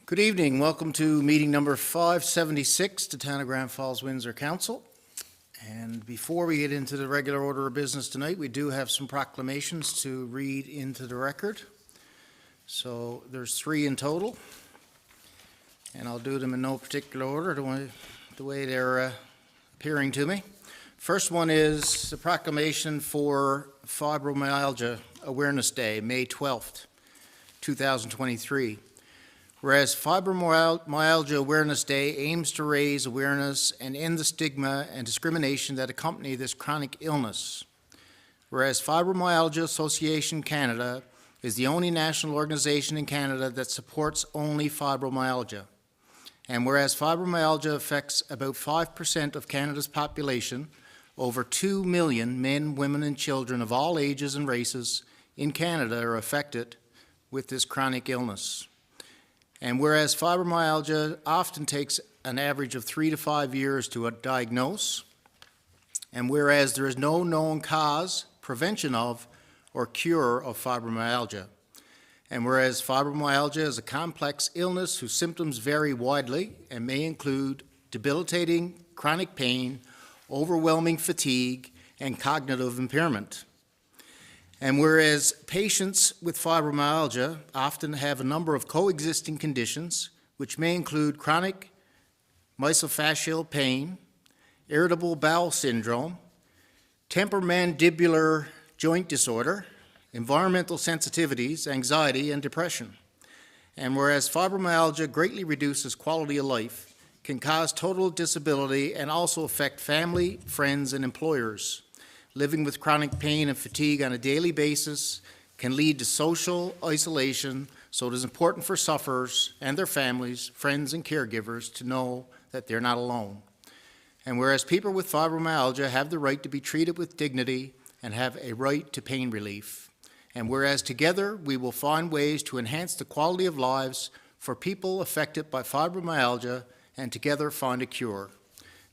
Good evening. Welcome to meeting number 576 to Town of Grand Falls-Windsor Council. And before we get into the regular order of business tonight, we do have some proclamations to read into the record. So there's 3 in total, and I'll do them in no particular order, the way they're appearing to me. First one is the proclamation for Fibromyalgia Awareness Day, May 12th, 2023. Whereas Fibromyalgia Awareness Day aims to raise awareness and end the stigma and discrimination that accompany this chronic illness. Whereas Fibromyalgia Association Canada is the only national organization in Canada that supports only fibromyalgia. And whereas fibromyalgia affects about 5% of Canada's population, over 2 million men, women, and children of all ages and races in Canada are affected with this chronic illness. And whereas fibromyalgia often takes an average of 3 to 5 years to diagnose, and whereas there is no known cause, prevention of, or cure of fibromyalgia, and whereas fibromyalgia is a complex illness whose symptoms vary widely and may include debilitating chronic pain, overwhelming fatigue, and cognitive impairment. And whereas patients with fibromyalgia often have a number of coexisting conditions, which may include chronic myofascial pain, irritable bowel syndrome, temporomandibular joint disorder, environmental sensitivities, anxiety, and depression. And whereas fibromyalgia greatly reduces quality of life, can cause total disability, and also affect family, friends, and employers. Living with chronic pain and fatigue on a daily basis can lead to social isolation, so it is important for sufferers and their families, friends, and caregivers to know that they're not alone. And whereas people with fibromyalgia have the right to be treated with dignity and have a right to pain relief. And whereas together we will find ways to enhance the quality of lives for people affected by fibromyalgia and together find a cure.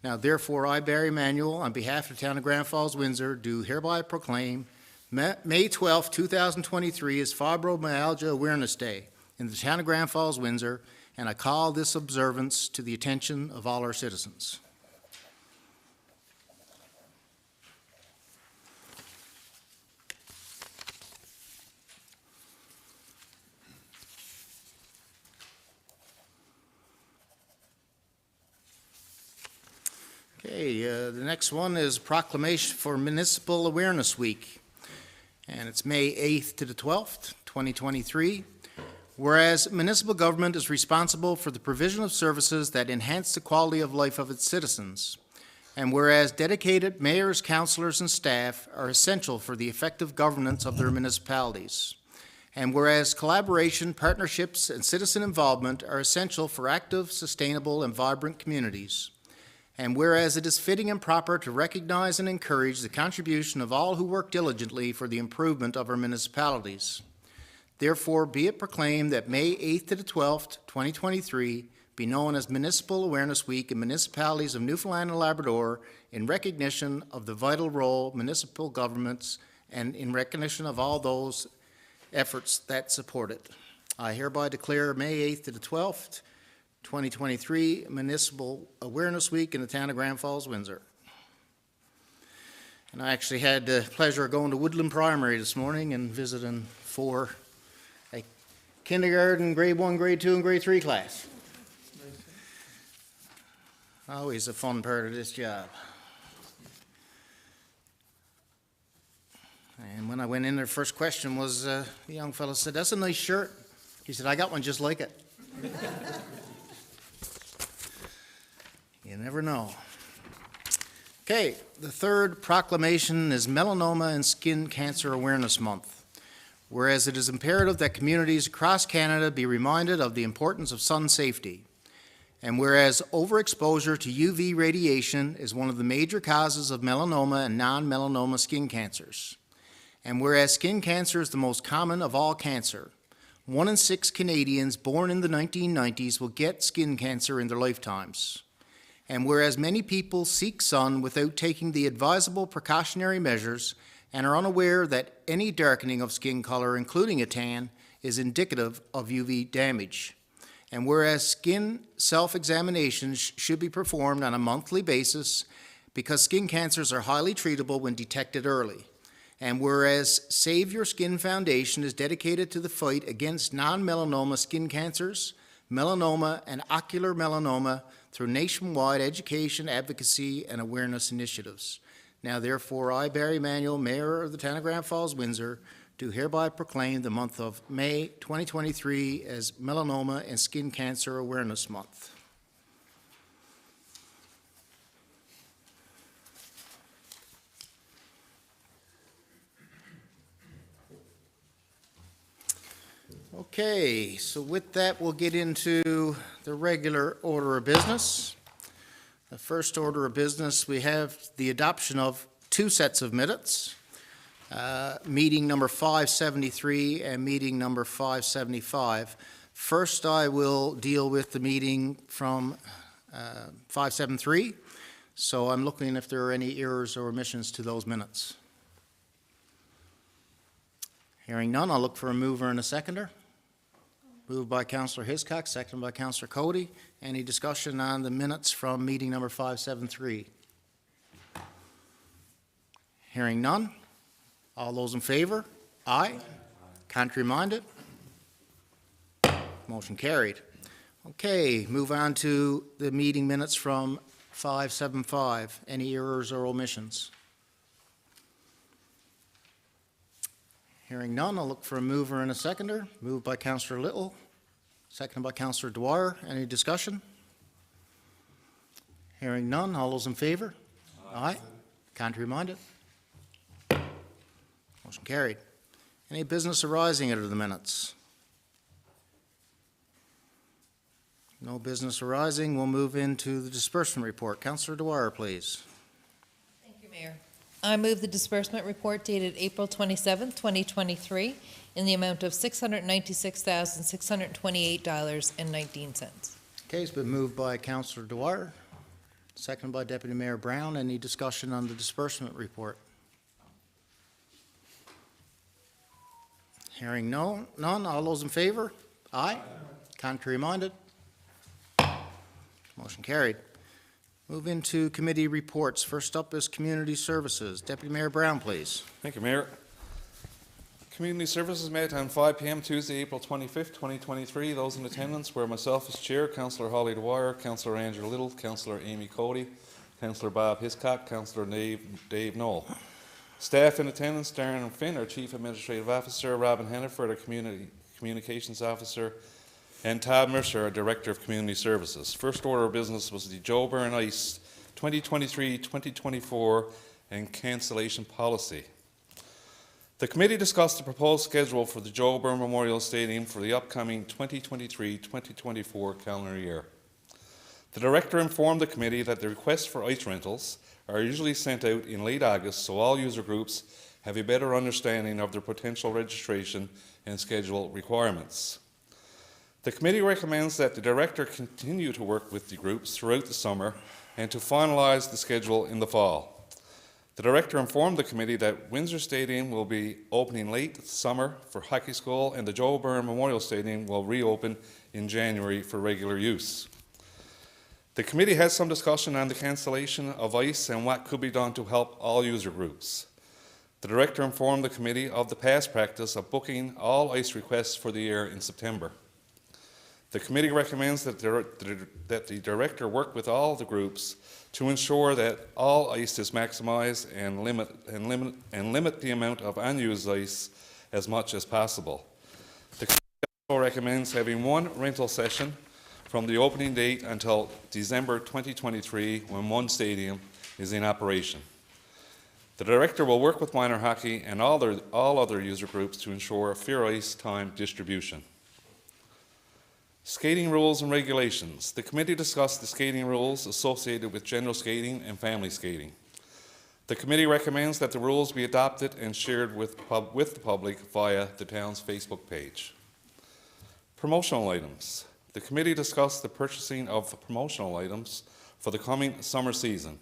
Now, therefore, I, Barry Manuel, on behalf of the Town of Grand Falls-Windsor, do hereby proclaim May 12, 2023 is Fibromyalgia Awareness Day in the Town of Grand Falls-Windsor, and I call this observance to the attention of all our citizens. Okay, the next one is proclamation for Municipal Awareness Week, and it's May 8th to the 12th, 2023. Whereas municipal government is responsible for the provision of services that enhance the quality of life of its citizens, and whereas dedicated mayors, councillors, and staff are essential for the effective governance of their municipalities, and whereas collaboration, partnerships, and citizen involvement are essential for active, sustainable, and vibrant communities. And whereas it is fitting and proper to recognize and encourage the contribution of all who work diligently for the improvement of our municipalities. Therefore, be it proclaimed that May 8th to the 12th, 2023, be known as Municipal Awareness Week in municipalities of Newfoundland and Labrador in recognition of the vital role municipal governments and in recognition of all those efforts that support it. I hereby declare May 8th to the 12th, 2023 Municipal Awareness Week in the Town of Grand Falls-Windsor. And I actually had the pleasure of going to Woodland Primary this morning and visiting for a kindergarten, grade 1, grade 2, and grade 3 class. Always a fun part of this job. And when I went in there, first question was, the young fellow said, "That's a nice shirt." He said, "I got one just like it." You never know. Okay, the third proclamation is Melanoma and Skin Cancer Awareness Month. Whereas it is imperative that communities across Canada be reminded of the importance of sun safety. And whereas overexposure to UV radiation is one of the major causes of melanoma and non-melanoma skin cancers. And whereas skin cancer is the most common of all cancer, 1 in 6 Canadians born in the 1990s will get skin cancer in their lifetimes. And whereas many people seek sun without taking the advisable precautionary measures and are unaware that any darkening of skin color, including a tan, is indicative of UV damage. And whereas skin self-examinations should be performed on a monthly basis because skin cancers are highly treatable when detected early. And whereas Save Your Skin Foundation is dedicated to the fight against non-melanoma skin cancers, melanoma, and ocular melanoma through nationwide education, advocacy, and awareness initiatives. Now therefore, I, Barry Manuel, Mayor of the Town of Grand Falls, Windsor, do hereby proclaim the month of May 2023 as Melanoma and Skin Cancer Awareness Month. Okay, so with that, we'll get into the regular order of business. The first order of business, we have the adoption of two sets of minutes. Meeting number 573 and meeting number 575. First, I will deal with the meeting from 573. So I'm looking if there are any errors or omissions to those minutes. Hearing none, I'll look for a mover and a seconder. Moved by Councillor Hiscock, seconded by Councillor Cody. Any discussion on the minutes from meeting number 573? Hearing none. All those in favor? Aye. Contrary-minded? Motion carried. Okay, move on to the meeting minutes from 575. Any errors or omissions? Hearing none, I'll look for a mover and a seconder. Moved by Councillor Little, seconded by Councillor Dwyer. Any discussion? Hearing none, all those in favor? Aye. Contrary-minded? Motion carried. Any business arising out of the minutes? No business arising. We'll move into the disbursement report. Councillor Dwyer, please. Thank you, Mayor. I move the disbursement report dated April 27th, 2023, in the amount of $696,628.19. Okay, it's been moved by Councillor Dwyer, seconded by Deputy Mayor Brown. Any discussion on the disbursement report? Hearing none. All those in favor? Aye. Contrary-minded? Motion carried. Move into committee reports. First up is Community Services. Deputy Mayor Brown, please. Thank you, Mayor. Community Services met on 5 p.m. Tuesday, April 25th, 2023. Those in attendance were myself as Chair, Councillor Holly Dwyer, Councillor Andrew Little, Councillor Amy Cody, Councillor Bob Hiscock, Councillor Dave Knoll. Staff in attendance, Darren Finn, our Chief Administrative Officer, Robin Hannaford, our Community Communications Officer, and Todd Mercer, our Director of Community Services. First order of business was the Joe Byrne Ice 2023-2024 and cancellation policy. The committee discussed the proposed schedule for the Joe Byrne Memorial Stadium for the upcoming 2023-2024 calendar year. The Director informed the committee that the requests for ice rentals are usually sent out in late August, so all user groups have a better understanding of their potential registration and schedule requirements. The committee recommends that the Director continue to work with the groups throughout the summer and to finalise the schedule in the fall. The Director informed the committee that Windsor Stadium will be opening late summer for hockey school and the Joe Byrne Memorial Stadium will reopen in January for regular use. The committee had some discussion on the cancellation of ice and what could be done to help all user groups. The Director informed the committee of the past practice of booking all ice requests for the year in September. The committee recommends that the Director work with all the groups to ensure that all ice is maximised and limit the amount of unused ice as much as possible. The committee also recommends having one rental session from the opening date until December 2023 when one stadium is in operation. The Director will work with minor hockey and all other user groups to ensure fair ice time distribution. Skating rules and regulations. The committee discussed the skating rules associated with general skating and family skating. The committee recommends that the rules be adopted and shared with the public via the town's Facebook page. Promotional items. The committee discussed the purchasing of promotional items for the coming summer season.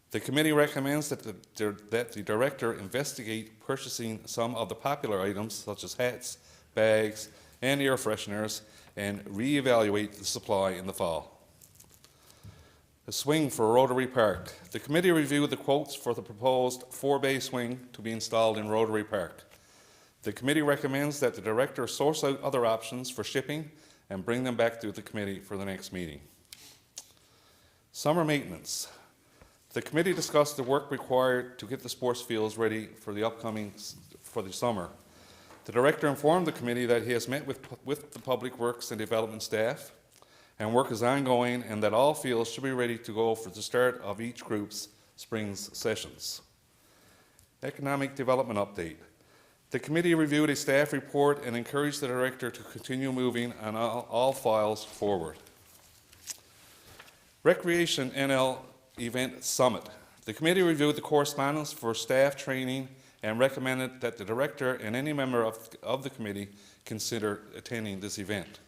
The committee recommends that the Director investigate purchasing some of the popular items such as hats, bags, and air fresheners and re-evaluate the supply in the fall. A swing for Rotary Park. The committee reviewed the quotes for the proposed 4-bay swing to be installed in Rotary Park. The committee recommends that the director source out other options for shipping and bring them back to the committee for the next meeting. Summer maintenance. The committee discussed the work required to get the sports fields ready for the summer. The director informed the committee that he has met with the Public Works and Development staff, and work is ongoing, and that all fields should be ready to go for the start of each group's spring's sessions. Economic development update. The committee reviewed a staff report and encouraged the director to continue moving on all files forward. Recreation NL Event Summit. The committee reviewed the correspondence for staff training and recommended that the director and any member of the committee consider attending this event.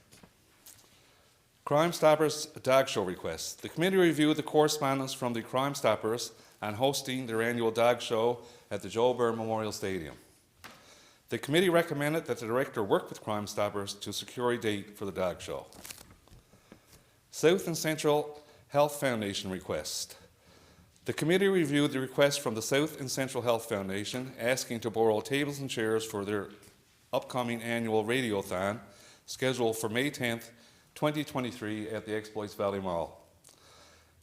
Crime Stoppers Dog Show request. The committee reviewed the correspondence from the Crime Stoppers on hosting their annual dog show at the Joe Byrne Memorial Stadium. The committee recommended that the director work with Crime Stoppers to secure a date for the dog show. South and Central Health Foundation request. The committee reviewed the request from the South and Central Health Foundation asking to borrow tables and chairs for their upcoming annual radiothon scheduled for May 10th, 2023 at the Exploits Valley Mall.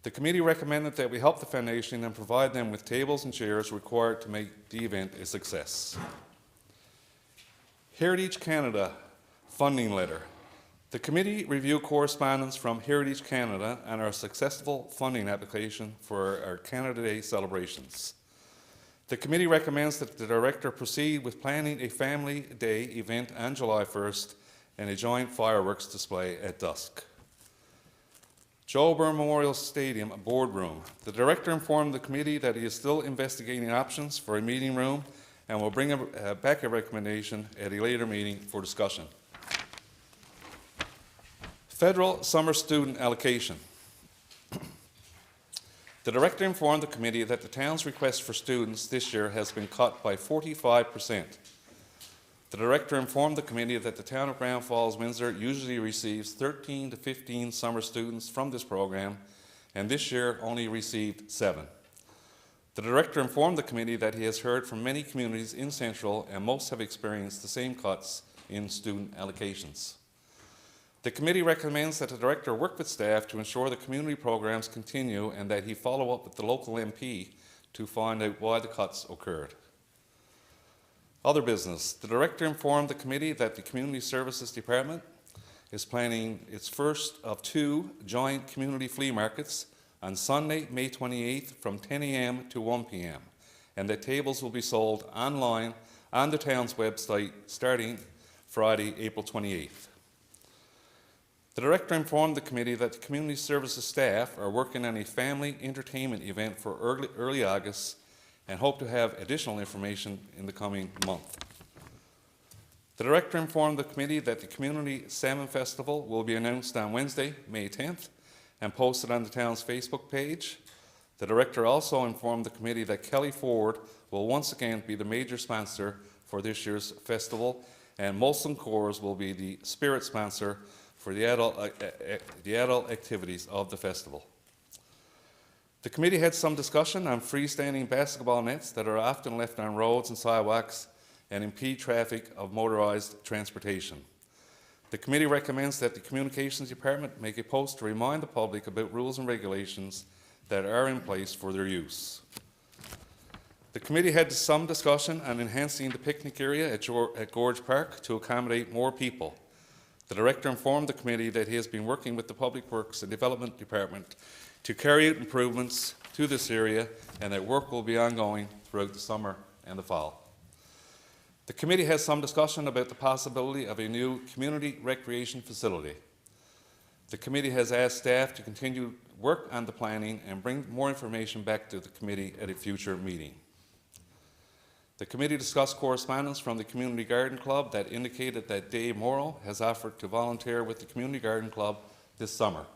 The committee recommended that we help the foundation and provide them with tables and chairs required to make the event a success. Heritage Canada funding letter. The committee reviewed correspondence from Heritage Canada and our successful funding application for our Canada Day celebrations. The committee recommends that the director proceed with planning a Family Day event on July 1st and a joint fireworks display at dusk. Joe Byrne Memorial Stadium boardroom. The director informed the committee that he is still investigating options for a meeting room and will bring back a recommendation at a later meeting for discussion. Federal summer student allocation. The director informed the committee that the town's request for students this year has been cut by 45%. The director informed the committee that the town of Grand Falls-Windsor usually receives 13 to 15 summer students from this program, and this year only received 7. The director informed the committee that he has heard from many communities in Central, and most have experienced the same cuts in student allocations. The committee recommends that the director work with staff to ensure the community programs continue and that he follow up with the local MP to find out why the cuts occurred. Other business. The director informed the committee that the Community Services Department is planning its first of 2 joint community flea markets on Sunday, May 28th from 10 a.m. to 1 p.m. and that tables will be sold online on the town's website starting Friday, April 28th. The director informed the committee that the community services staff are working on a family entertainment event for early August and hope to have additional information in the coming month. The director informed the committee that the Community Salmon Festival will be announced on Wednesday, May 10th, and posted on the town's Facebook page. The director also informed the committee that Kelly Ford will once again be the major sponsor for this year's festival, and Molson Coors will be the spirit sponsor for the adult activities of the festival. The committee had some discussion on freestanding basketball nets that are often left on roads and sidewalks and impede traffic of motorized transportation. The committee recommends that the Communications Department make a post to remind the public about rules and regulations that are in place for their use. The committee had some discussion on enhancing the picnic area at Gorge Park to accommodate more people. The director informed the committee that he has been working with the Public Works and Development Department to carry out improvements to this area and that work will be ongoing throughout the summer and the fall. The committee has some discussion about the possibility of a new community recreation facility. The committee has asked staff to continue work on the planning and bring more information back to the committee at a future meeting. The committee discussed correspondence from the Community Garden Club that indicated that Dave Morrow has offered to volunteer with the Community Garden Club this summer.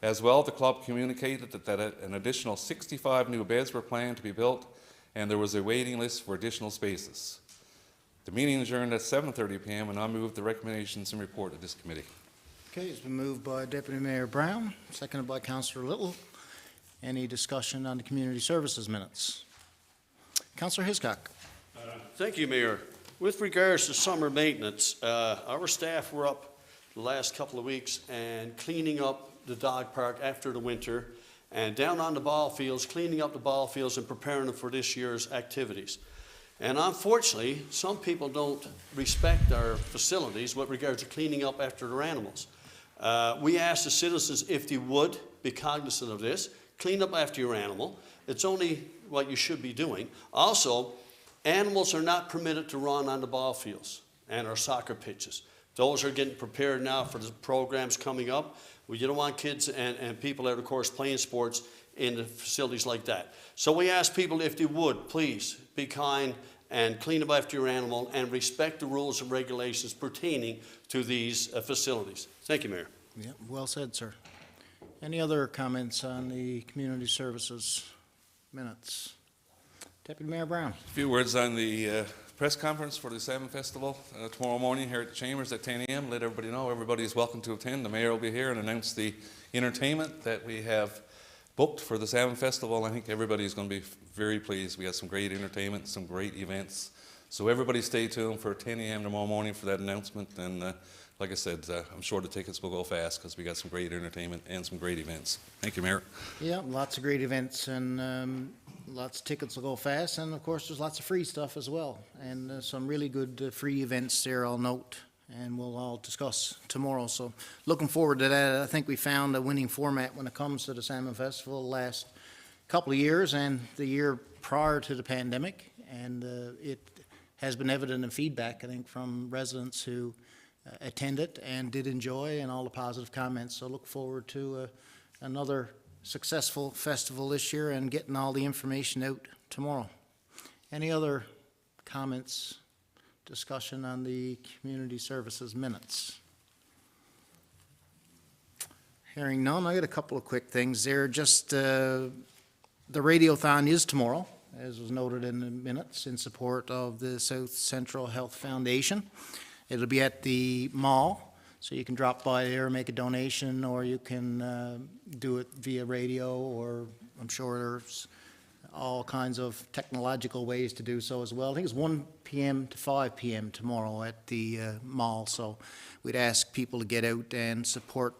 As well, the club communicated that an additional 65 new beds were planned to be built and there was a waiting list for additional spaces. The meeting adjourned at 7:30 p.m. and I move the recommendations and report of this committee. Okay, it's been moved by Deputy Mayor Brown, seconded by Councillor Little. Any discussion on the community services minutes? Councillor Hiscock. Thank you, Mayor. With regards to summer maintenance, our staff were up the last couple of weeks and cleaning up the dog park after the winter and down on the ball fields, cleaning up the ball fields and preparing them for this year's activities. And unfortunately, some people don't respect our facilities with regards to cleaning up after their animals. We ask the citizens if they would be cognizant of this, clean up after your animal. It's only what you should be doing. Also, animals are not permitted to run on the ball fields and our soccer pitches. Those are getting prepared now for the programs coming up. You don't want kids and people that are, of course, playing sports in the facilities like that. So we ask people if they would, please be kind and clean up after your animal and respect the rules and regulations pertaining to these facilities. Thank you, Mayor. Yeah, well said, sir. Any other comments on the community services minutes? Deputy Mayor Brown. A few words on the press conference for the Salmon Festival tomorrow morning here at the Chambers at 10 a.m. Let everybody know everybody is welcome to attend. The mayor will be here and announce the entertainment that we have booked for the Salmon Festival. I think everybody is going to be very pleased. We have some great entertainment, some great events. So everybody stay tuned for 10 a.m. tomorrow morning for that announcement. And like I said, I'm sure the tickets will go fast because we got some great entertainment and some great events. Thank you, Mayor. Yeah, lots of great events and lots of tickets will go fast. And of course, there's lots of free stuff as well. And some really good free events there, I'll note. And we'll all discuss tomorrow. So looking forward to that. I think we found a winning format when it comes to the Salmon Festival the last couple of years and the year prior to the pandemic. And it has been evident in feedback, I think, from residents who attended and did enjoy and all the positive comments. So look forward to another successful festival this year and getting all the information out tomorrow. Any other comments? Discussion on the community services minutes. Hearing none, I got a couple of quick things there. Just the radiothon is tomorrow, as was noted in the minutes, in support of the South Central Health Foundation. It'll be at the mall, so you can drop by there, make a donation, or you can do it via radio, or I'm sure there's all kinds of technological ways to do so as well. I think it's 1 p.m. to 5 p.m. tomorrow at the mall, so we'd ask people to get out and support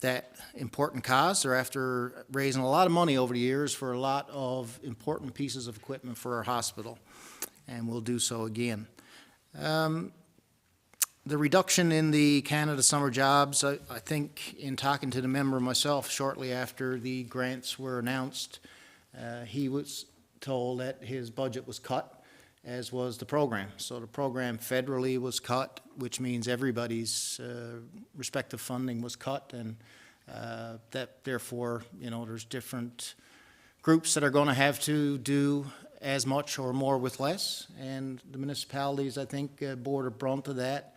that important cause. They're after raising a lot of money over the years for a lot of important pieces of equipment for our hospital, and we'll do so again. The reduction in the Canada Summer Jobs, I think in talking to the member myself shortly after the grants were announced, he was told that his budget was cut, as was the program. So the program federally was cut, which means everybody's respective funding was cut, and that therefore, you know, there's different groups that are going to have to do as much or more with less, and the municipalities, I think, bore the brunt of that.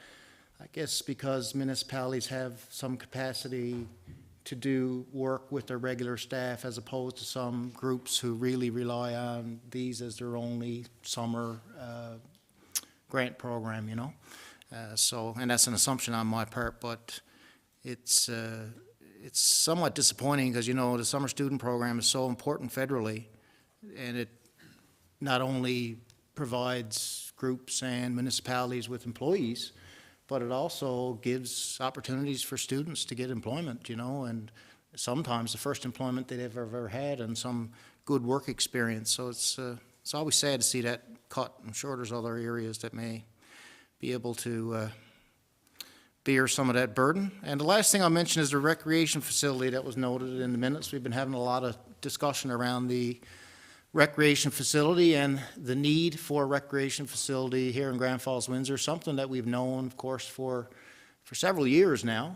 I guess because municipalities have some capacity to do work with their regular staff as opposed to some groups who really rely on these as their only summer grant program, you know. And that's an assumption on my part, but it's somewhat disappointing because, you know, the summer student program is so important federally, and it not only provides groups and municipalities with employees, but it also gives opportunities for students to get employment, you know, and sometimes the first employment they've ever had and some good work experience. So it's always sad to see that cut. I'm sure there's other areas that may be able to bear some of that burden. And the last thing I'll mention is the recreation facility that was noted in the minutes. We've been having a lot of discussion around the recreation facility and the need for a recreation facility here in Grand Falls-Windsor, something that we've known, of course, for several years now.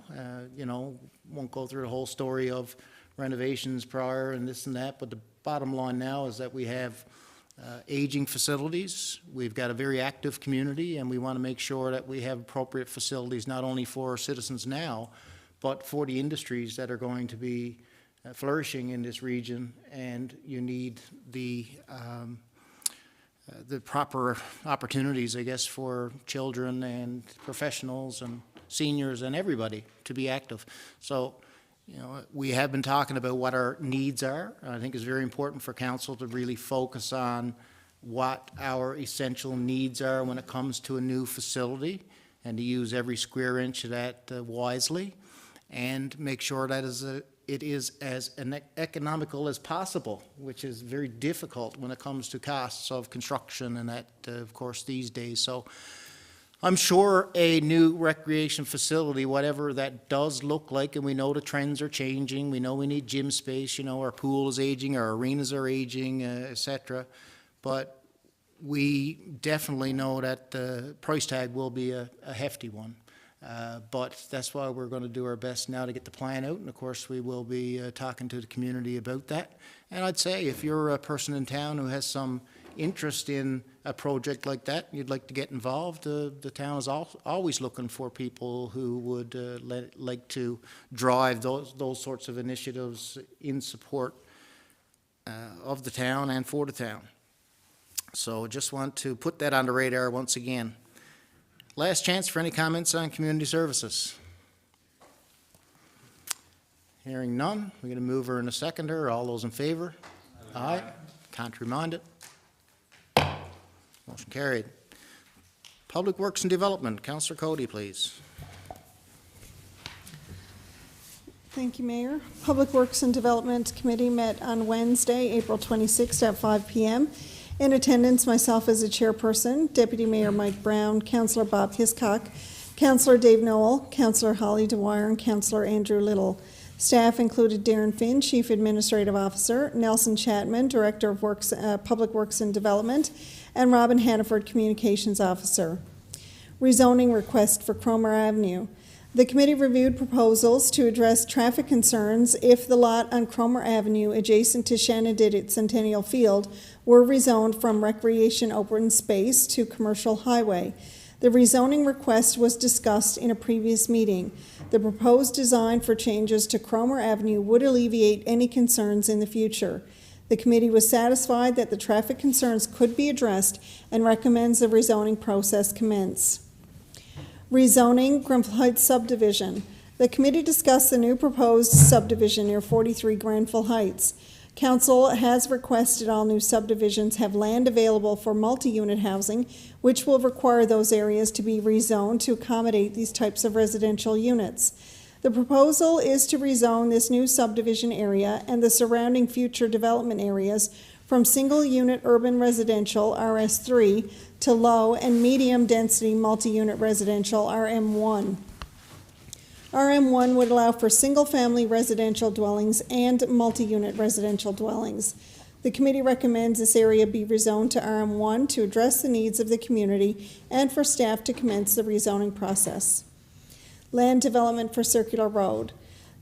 You know, won't go through the whole story of renovations prior and this and that, but the bottom line now is that we have aging facilities. We've got a very active community, and we want to make sure that we have appropriate facilities not only for our citizens now, but for the industries that are going to be flourishing in this region. And you need the the proper opportunities, I guess, for children and professionals and seniors and everybody to be active. So, you know, we have been talking about what our needs are. I think it's very important for council to really focus on what our essential needs are when it comes to a new facility, and to use every square inch of that wisely, and make sure that it is as economical as possible, which is very difficult when it comes to costs of construction and that, of course, these days. So I'm sure a new recreation facility, whatever that does look like, and we know the trends are changing, we know we need gym space, you know, our pool is aging, our arenas are aging, et cetera. But we definitely know that the price tag will be a hefty one. But that's why we're going to do our best now to get the plan out, and of course we will be talking to the community about that. And I'd say if you're a person in town who has some interest in a project like that, you'd like to get involved, the town is always looking for people who would like to drive those sorts of initiatives in support of the town and for the town. So just want to put that on the radar once again. Last chance for any comments on community services. Hearing none, we're going to move her and a seconder. All those in favor? Aye. Contrary-minded? Motion carried. Public Works and Development, Councillor Cody, please. Thank you, Mayor. Public Works and Development Committee met on Wednesday, April 26th at 5 p.m. In attendance, myself as a chairperson, Deputy Mayor Mike Brown, Councillor Bob Hiscock, Councillor Dave Noel, Councillor Holly Dwyer, and Councillor Andrew Little. Staff included Darren Finn, Chief Administrative Officer, Nelson Chapman, Director of Public Works and Development, and Robin Hannaford, Communications Officer. Rezoning request for Cromer Avenue. The committee reviewed proposals to address traffic concerns if the lot on Cromer Avenue adjacent to Shannon-Didditt Centennial Field were rezoned from recreation open space to commercial highway. The rezoning request was discussed in a previous meeting. The proposed design for changes to Cromer Avenue would alleviate any concerns in the future. The committee was satisfied that the traffic concerns could be addressed and recommends the rezoning process commence. Rezoning Grenfell Heights subdivision. The committee discussed the new proposed subdivision near 43 Grenfell Heights. Council has requested all new subdivisions have land available for multi-unit housing, which will require those areas to be rezoned to accommodate these types of residential units. The proposal is to rezone this new subdivision area and the surrounding future development areas from single-unit urban residential, RS3, to low and medium-density multi-unit residential, RM1. RM1 would allow for single-family residential dwellings and multi-unit residential dwellings. The committee recommends this area be rezoned to RM1 to address the needs of the community and for staff to commence the rezoning process. Land development for Circular Road.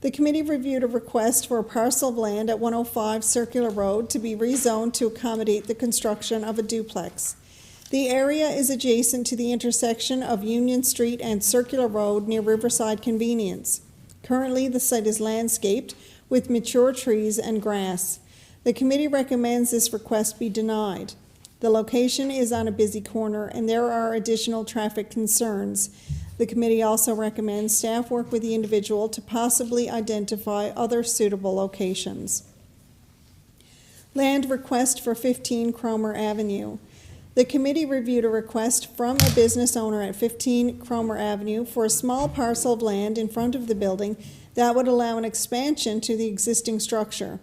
The committee reviewed a request for a parcel of land at 105 Circular Road to be rezoned to accommodate the construction of a duplex. The area is adjacent to the intersection of Union Street and Circular Road near Riverside Convenience. Currently, the site is landscaped with mature trees and grass. The committee recommends this request be denied. The location is on a busy corner and there are additional traffic concerns. The committee also recommends staff work with the individual to possibly identify other suitable locations. Land request for 15 Cromer Avenue. The committee reviewed a request from a business owner at 15 Cromer Avenue for a small parcel of land in front of the building that would allow an expansion to the existing structure.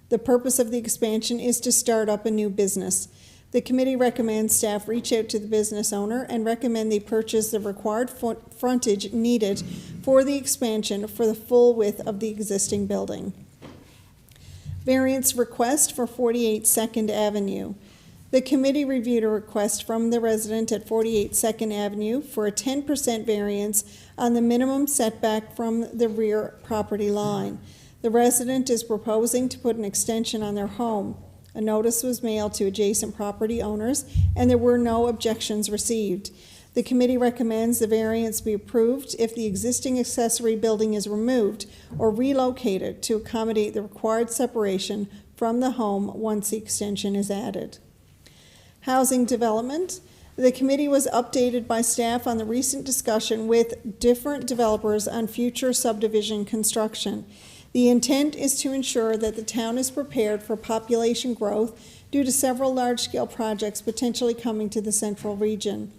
The purpose of the expansion is to start up a new business. The committee recommends staff reach out to the business owner and recommend they purchase the required frontage needed for the expansion for the full width of the existing building. Variance request for 48 2nd Avenue. The committee reviewed a request from the resident at 48 2nd Avenue for a 10% variance on the minimum setback from the rear property line. The resident is proposing to put an extension on their home. A notice was mailed to adjacent property owners and there were no objections received. The committee recommends the variance be approved if the existing accessory building is removed or relocated to accommodate the required separation from the home once the extension is added. Housing Development. The committee was updated by staff on the recent discussion with different developers on future subdivision construction. The intent is to ensure that the town is prepared for population growth due to several large-scale projects potentially coming to the central region.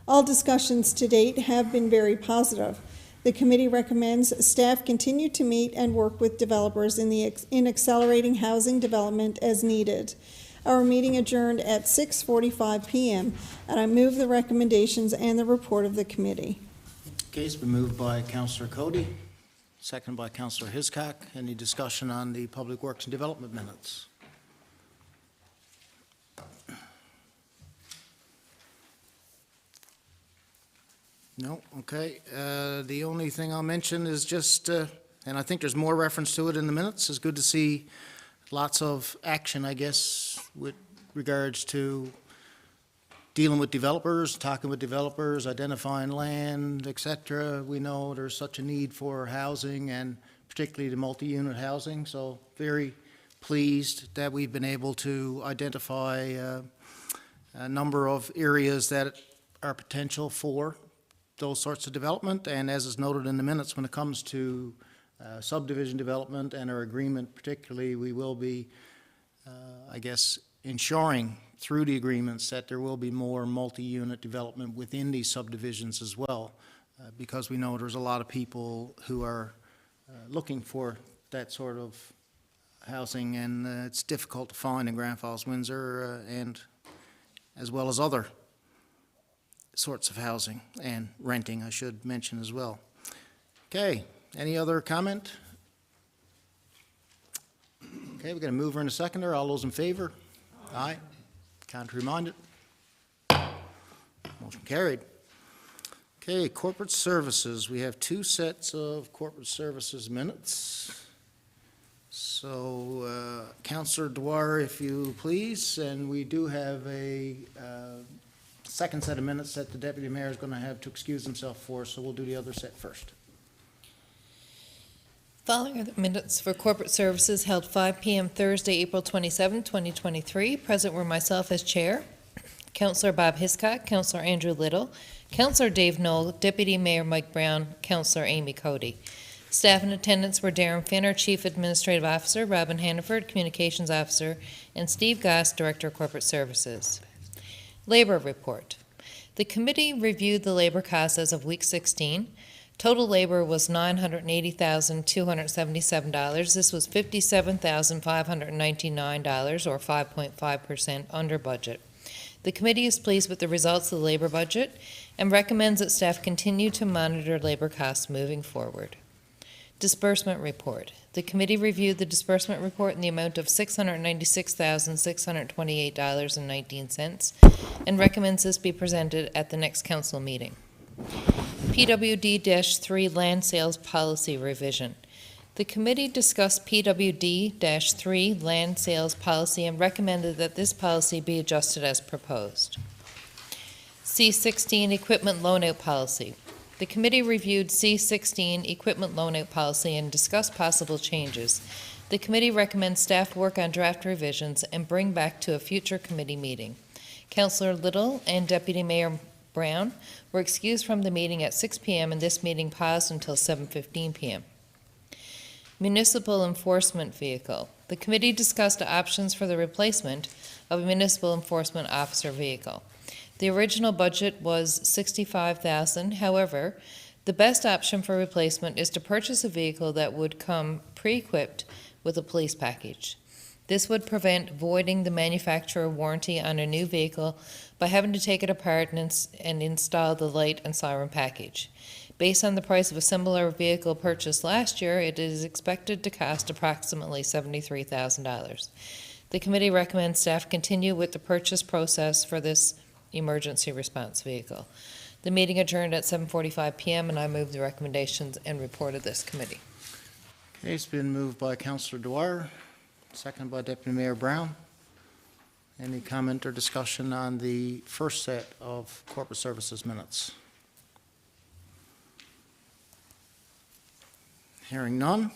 All discussions to date have been very positive. The committee recommends staff continue to meet and work with developers in accelerating housing development as needed. Our meeting adjourned at 6:45 p.m., and I move the recommendations and the report of the committee. Okay, it's been moved by Councillor Cody, second by Councillor Hiscock. Any discussion on the Public Works and Development minutes? No, okay. The only thing I'll mention is just, and I think there's more reference to it in the minutes, it's good to see lots of action, I guess, with regards to dealing with developers, talking with developers, identifying land, et cetera. We know there's such a need for housing and particularly the multi-unit housing, so very pleased that we've been able to identify a number of areas that are potential for those sorts of development. And as is noted in the minutes, when it comes to subdivision development and our agreement particularly, we will be, I guess, ensuring through the agreements that there will be more multi-unit development within these subdivisions as well, because we know there's a lot of people who are looking for that sort of housing, and it's difficult to find in Grand Falls-Windsor, and as well as other sorts of housing and renting, I should mention as well. Okay, any other comment? Okay, we're going to move her in a seconder. All those in favor? Aye. Contrary minded? Motion carried. Okay, corporate services. We have two sets of corporate services minutes. So, Councillor Dwyer, if you please, and we do have a second set of minutes that the Deputy Mayor is going to have to excuse himself for, so we'll do the other set first. Following are the minutes for corporate services held 5 p.m. Thursday, April 27, 2023. Present were myself as chair, Councillor Bob Hiscock, Councillor Andrew Little, Councillor Dave Knoll, Deputy Mayor Mike Brown, Councillor Amy Cody. Staff in attendance were Darren Finner, Chief Administrative Officer, Robin Hannaford, Communications Officer, and Steve Goss, Director of Corporate Services. Labor report. The committee reviewed the labor costs as of week 16. Total labor was $980,277. This was $57,599, or 5.5% under budget. The committee is pleased with the results of the labor budget and recommends that staff continue to monitor labor costs moving forward. Disbursement report. The committee reviewed the disbursement report in the amount of $696,628.19 and recommends this be presented at the next council meeting. PWD-3 land sales policy revision. The committee discussed PWD-3 land sales policy and recommended that this policy be adjusted as proposed. C-16 equipment loan-out policy. The committee reviewed C-16 equipment loan-out policy and discussed possible changes. The committee recommends staff work on draft revisions and bring back to a future committee meeting. Councillor Little and Deputy Mayor Brown were excused from the meeting at 6 p.m. and this meeting paused until 7:15 p.m. Municipal enforcement vehicle. The committee discussed options for the replacement of a municipal enforcement officer vehicle. The original budget was $65,000. However, the best option for replacement is to purchase a vehicle that would come pre-equipped with a police package. This would prevent voiding the manufacturer warranty on a new vehicle by having to take it apart and install the light and siren package. Based on the price of a similar vehicle purchased last year, it is expected to cost approximately $73,000. The committee recommends staff continue with the purchase process for this emergency response vehicle. The meeting adjourned at 7:45 p.m. and I move the recommendations and report of this committee. Okay, it's been moved by Councillor Dwyer, second by Deputy Mayor Brown. Any comment or discussion on the first set of corporate services minutes? Hearing none.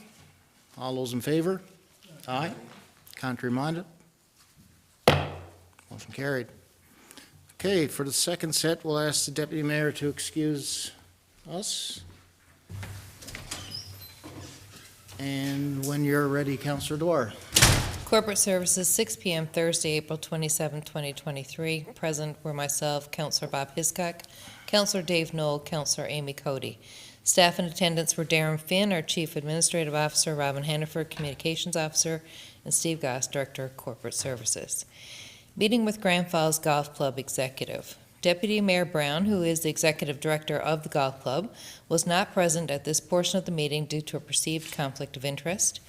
All those in favor? Aye. Contrary minded? Motion carried. Okay, for the second set, we'll ask the Deputy Mayor to excuse us. And when you're ready, Councillor Dwyer. Corporate Services, 6 p.m. Thursday, April 27, 2023. Present were myself, Councillor Bob Hiscock, Councillor Dave Knoll, Councillor Amy Cody. Staff in attendance were Darren Finn, our Chief Administrative Officer, Robin Hannaford, Communications Officer, and Steve Goss, Director of Corporate Services. Meeting with Grand Falls Golf Club Executive. Deputy Mayor Brown, who is the Executive Director of the Golf Club, was not present at this portion of the meeting due to a perceived conflict of interest.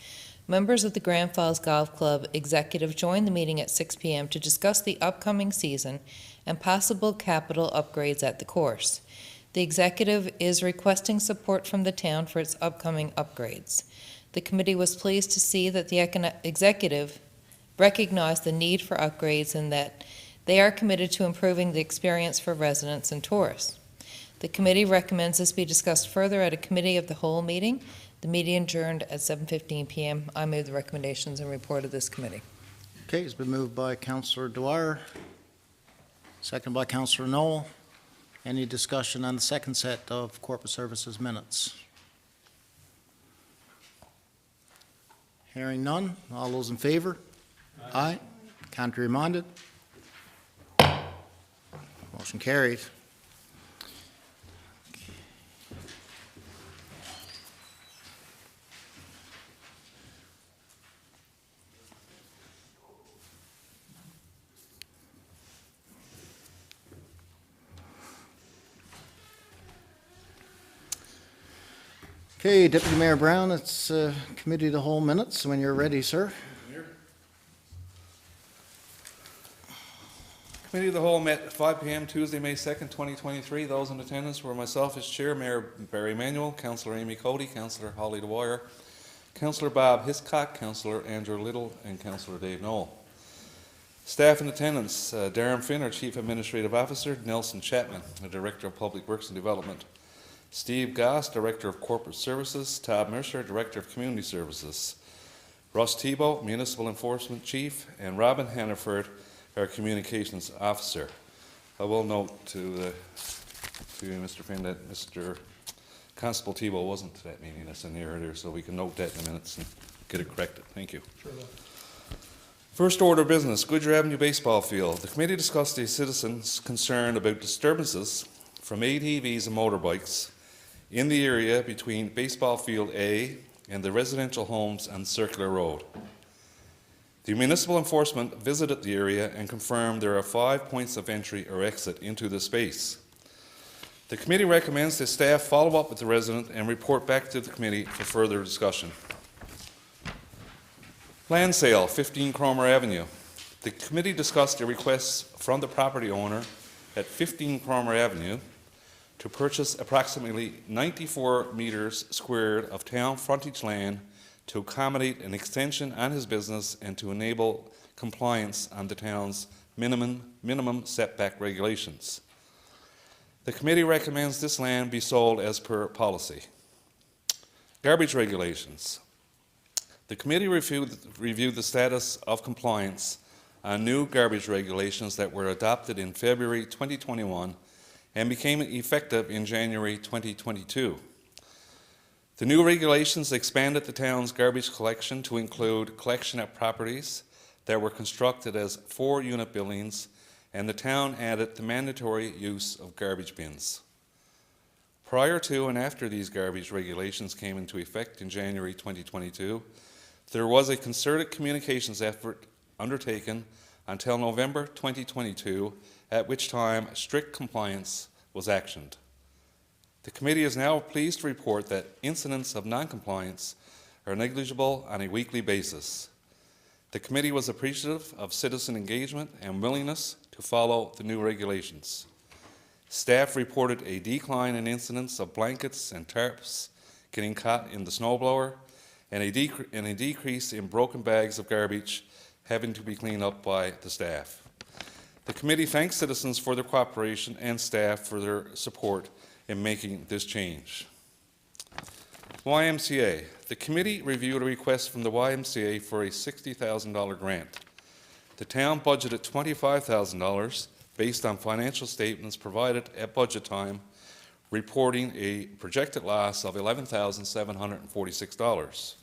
Members of the Grand Falls Golf Club Executive joined the meeting at 6 p.m. to discuss the upcoming season and possible capital upgrades at the course. The Executive is requesting support from the town for its upcoming upgrades. The committee was pleased to see that the Executive recognized the need for upgrades and that they are committed to improving the experience for residents and tourists. The committee recommends this be discussed further at a committee of the whole meeting. The meeting adjourned at 7:15 p.m. I move the recommendations and report of this committee. Okay, it's been moved by Councillor Dwyer, second by Councillor Knoll. Any discussion on the second set of Corporate Services minutes? Hearing none. All those in favor? Aye. Contrary minded? Motion carried. Okay, Deputy Mayor Brown, it's Committee of the Whole minutes. When you're ready, sir. Committee of the Whole met at 5 p.m. Tuesday, May 2nd, 2023. Those in attendance were myself as Chair, Mayor Barry Manuel, Councillor Amy Cody, Councillor Holly Dwyer, Councillor Bob Hiscock, Councillor Andrew Little, and Councillor Dave Knoll. Staff in attendance, Darren Finn, our Chief Administrative Officer, Nelson Chapman, the Director of Public Works and Development, Steve Goss, Director of Corporate Services, Todd Mercer, Director of Community Services, Russ Tebow, Municipal Enforcement Chief, and Robin Hannaford, our Communications Officer. I will note to you, Mr. Finn, that Mr. Constable Tebow wasn't to that meeting. That's in the earlier, so we can note that in the minutes and get it corrected. Thank you. Sure. First order of business, Goodyear Avenue Baseball Field. The committee discussed a citizen's concern about disturbances from ATVs and motorbikes in the area between Baseball Field A and the residential homes on Circular Road. The municipal enforcement visited the area and confirmed there are 5 points of entry or exit into the space. The committee recommends that staff follow up with the resident and report back to the committee for further discussion. Land sale, 15 Cromer Avenue. The committee discussed a request from the property owner at 15 Cromer Avenue to purchase approximately 94 meters squared of town frontage land to accommodate an extension on his business and to enable compliance on the town's minimum setback regulations. The committee recommends this land be sold as per policy. Garbage regulations. The committee reviewed the status of compliance on new garbage regulations that were adopted in February 2021 and became effective in January 2022. The new regulations expanded the town's garbage collection to include collection at properties that were constructed as 4-unit buildings, and the town added the mandatory use of garbage bins. Prior to and after these garbage regulations came into effect in January 2022, there was a concerted communications effort undertaken until November 2022, at which time strict compliance was actioned. The committee is now pleased to report that incidents of non-compliance are negligible on a weekly basis. The committee was appreciative of citizen engagement and willingness to follow the new regulations. Staff reported a decline in incidents of blankets and tarps getting caught in the snowblower and a decrease in broken bags of garbage having to be cleaned up by the staff. The committee thanks citizens for their cooperation and staff for their support in making this change. YMCA. The committee reviewed a request from the YMCA for a $60,000 grant. The town budgeted $25,000 based on financial statements provided at budget time, reporting a projected loss of $11,746.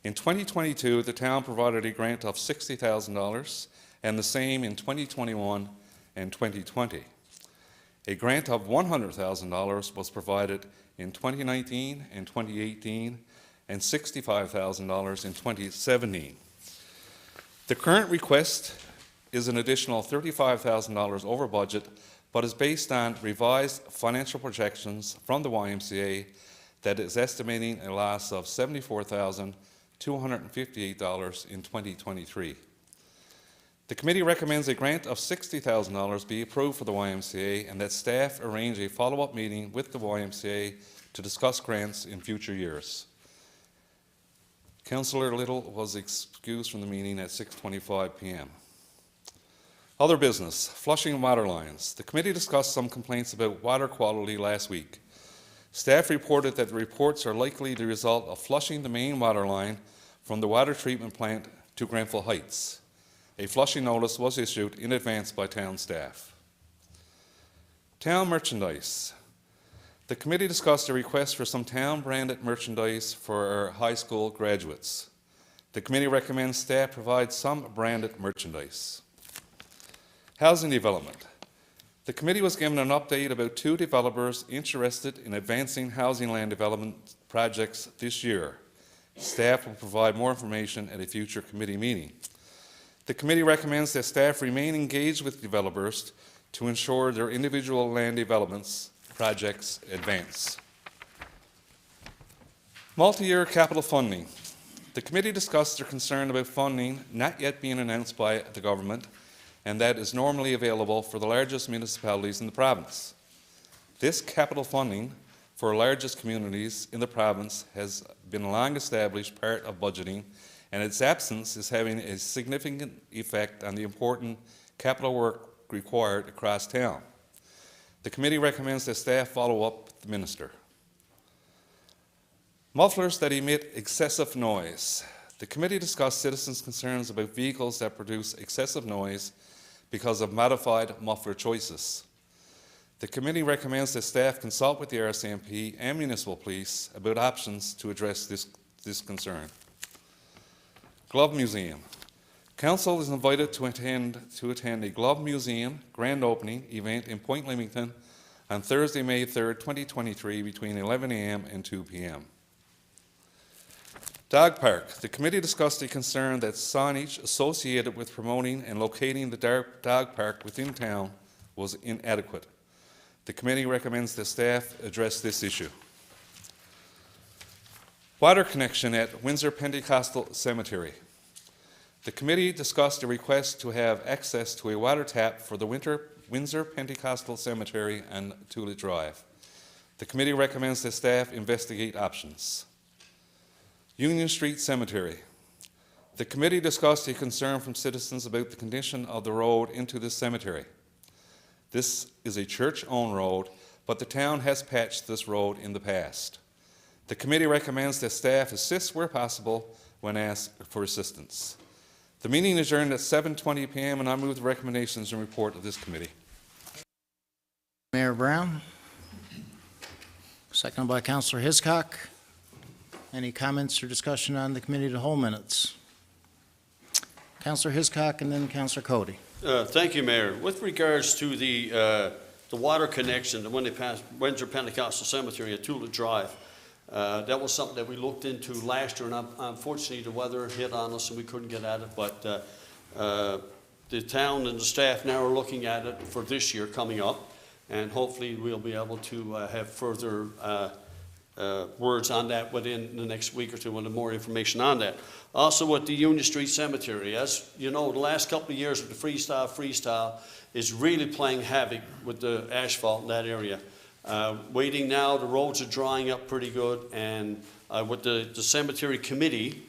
In 2022, the town provided a grant of $60,000 and the same in 2021 and 2020. A grant of $100,000 was provided in 2019 and 2018 and $65,000 in 2017. The current request is an additional $35,000 over budget, but is based on revised financial projections from the YMCA that is estimating a loss of $74,258 in 2023. The committee recommends a grant of $60,000 be approved for the YMCA and that staff arrange a follow-up meeting with the YMCA to discuss grants in future years. Councillor Little was excused from the meeting at 6:25 p.m. Other business, flushing water lines. The committee discussed some complaints about water quality last week. Staff reported that the reports are likely the result of flushing the main water line from the water treatment plant to Grenfell Heights. A flushing notice was issued in advance by town staff. Town merchandise. The committee discussed a request for some town-branded merchandise for our high school graduates. The committee recommends staff provide some branded merchandise. Housing development. The committee was given an update about 2 developers interested in advancing housing land development projects this year. Staff will provide more information at a future committee meeting. The committee recommends that staff remain engaged with developers to ensure their individual land developments projects advance. Multi-year capital funding. The committee discussed their concern about funding not yet being announced by the government and that is normally available for the largest municipalities in the province. This capital funding for our largest communities in the province has been a long-established part of budgeting, and its absence is having a significant effect on the important capital work required across town. The committee recommends that staff follow up with the minister. Mufflers that emit excessive noise. The committee discussed citizens' concerns about vehicles that produce excessive noise because of modified muffler choices. The committee recommends that staff consult with the RCMP and municipal police about options to address this concern. Glove Museum. Council is invited to attend a Glove Museum grand opening event in Point Leamington on Thursday, May 3rd, 2023 between 11 a.m. and 2 p.m. Dog Park. The committee discussed a concern that signage associated with promoting and locating the dog park within town was inadequate. The committee recommends that staff address this issue. Water connection at Windsor Pentecostal Cemetery. The committee discussed a request to have access to a water tap for the Windsor Pentecostal Cemetery on Tulip Drive. The committee recommends that staff investigate options. Union Street Cemetery. The committee discussed a concern from citizens about the condition of the road into this cemetery. This is a church-owned road, but the town has patched this road in the past. The committee recommends that staff assist where possible when asked for assistance. The meeting adjourned at 7:20 p.m. and I move the recommendations and report of this committee. Mayor Brown. Seconded by Councillor Hiscock. Any comments or discussion on the committee of the whole minutes? Councillor Hiscock and then Councillor Cody. Thank you, Mayor. With regards to the water connection, the one they passed Windsor Pentecostal Cemetery at Tulip Drive, that was something that we looked into last year, and unfortunately the weather hit on us and we couldn't get at it, but the town and the staff now are looking at it for this year coming up, and hopefully we'll be able to have further words on that within the next week or two with more information on that. Also with the Union Street Cemetery, as you know, the last couple of years with the freestyle is really playing havoc with the asphalt in that area. Waiting now, the roads are drying up pretty good, and with the cemetery committee,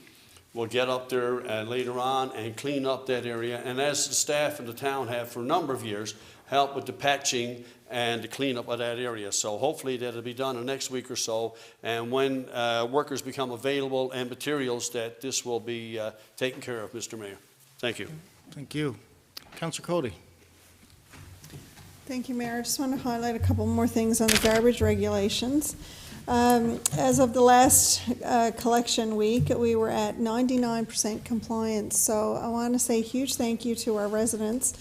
we'll get up there later on and clean up that area. And as the staff and the town have for a number of years, help with the patching and the cleanup of that area. So hopefully that'll be done in the next week or so. And when workers become available and materials, that this will be taken care of, Mr. Mayor. Thank you. Thank you. Councillor Cody. Thank you, Mayor. I just want to highlight a couple more things on the garbage regulations. As of the last collection week, we were at 99% compliance. So I want to say a huge thank you to our residents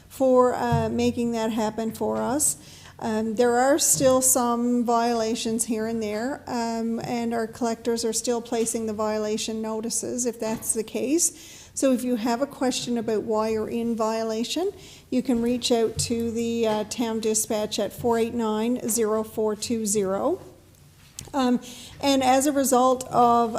for making that happen for us. There are still some violations here and there, and our collectors are still placing the violation notices if that's the case. So if you have a question about why you're in violation, you can reach out to the town dispatch at 489-0420. And as a result of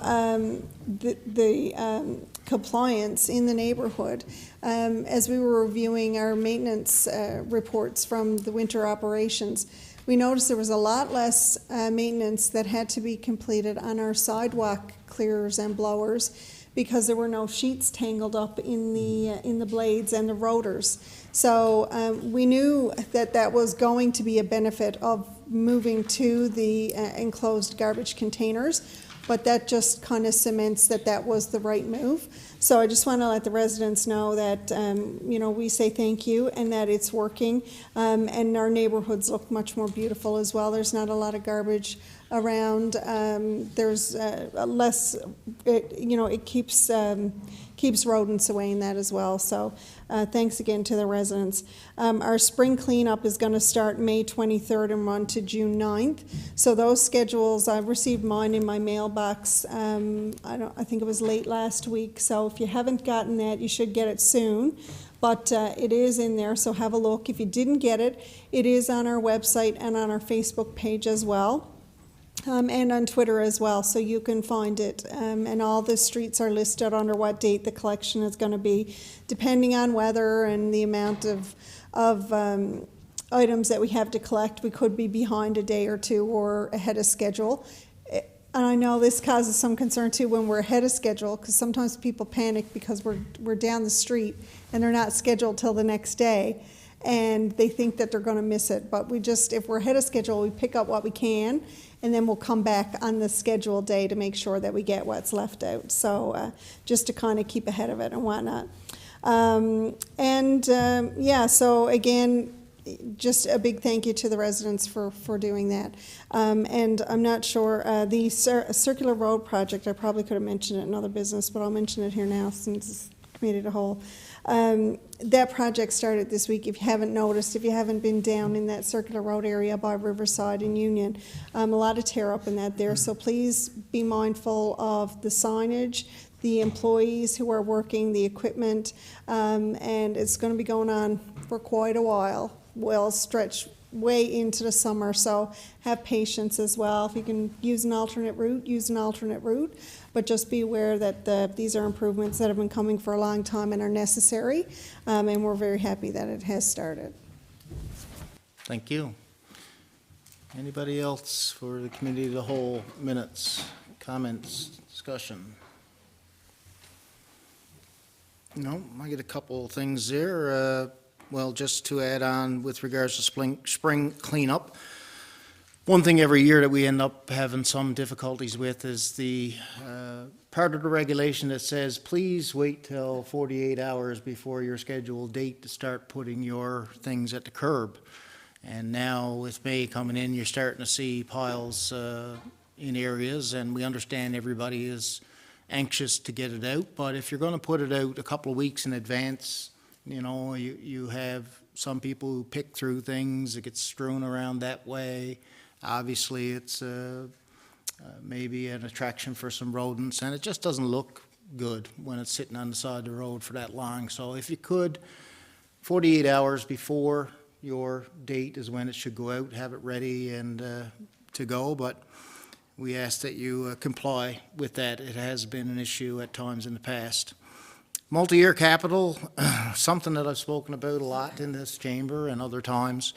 the compliance in the neighborhood, as we were reviewing our maintenance reports from the winter operations, we noticed there was a lot less maintenance that had to be completed on our sidewalk clearers and blowers because there were no sheets tangled up in the blades and the rotors. So we knew that that was going to be a benefit of moving to the enclosed garbage containers, but that just kind of cements that that was the right move. So I just want to let the residents know that, we say thank you and that it's working. And our neighborhoods look much more beautiful as well. There's not a lot of garbage around. There's less, it keeps rodents away in that as well. So thanks again to the residents. Our spring cleanup is going to start May 23rd and run to June 9th. So those schedules, I've received mine in my mailbox. I think it was late last week. So if you haven't gotten that, you should get it soon. But it is in there, so have a look. If you didn't get it, it is on our website and on our Facebook page as well. And on Twitter as well, so you can find it. And all the streets are listed under what date the collection is going to be, depending on weather and the amount of items that we have to collect. We could be behind a day or two or ahead of schedule. And I know this causes some concern too when we're ahead of schedule, because sometimes people panic because we're down the street and they're not scheduled till the next day. And they think that they're going to miss it. But if we're ahead of schedule, we pick up what we can, and then we'll come back on the scheduled day to make sure that we get what's left out. So just to kind of keep ahead of it and whatnot. So again, just a big thank you to the residents for doing that. And I'm not sure, the Circular Road project, I probably could have mentioned it in other business, but I'll mention it here now since it's committee to whole. That project started this week. If you haven't noticed, if you haven't been down in that Circular Road area by Riverside and Union, a lot of tear up in that there. So please be mindful of the signage, the employees who are working, the equipment, and it's going to be going on for quite a while. Will stretch way into the summer, so have patience as well. If you can use an alternate route, use an alternate route, but just be aware that these are improvements that have been coming for a long time and are necessary, and we're very happy that it has started. Thank you. Anybody else for the committee of the whole? Minutes, comments, discussion? No, I get a couple of things there. Well, just to add on with regards to spring cleanup, one thing every year that we end up having some difficulties with is the part of the regulation that says, please wait till 48 hours before your scheduled date to start putting your things at the curb. And now with May coming in, you're starting to see piles in areas, and we understand everybody is anxious to get it out. But if you're going to put it out a couple of weeks in advance, you have some people who pick through things, it gets strewn around that way. Obviously, it's maybe an attraction for some rodents, and it just doesn't look good when it's sitting on the side of the road for that long. So if you could, 48 hours before your date is when it should go out, have it ready and to go. But we ask that you comply with that. It has been an issue at times in the past. Multi-year capital, something that I've spoken about a lot in this chamber and other times.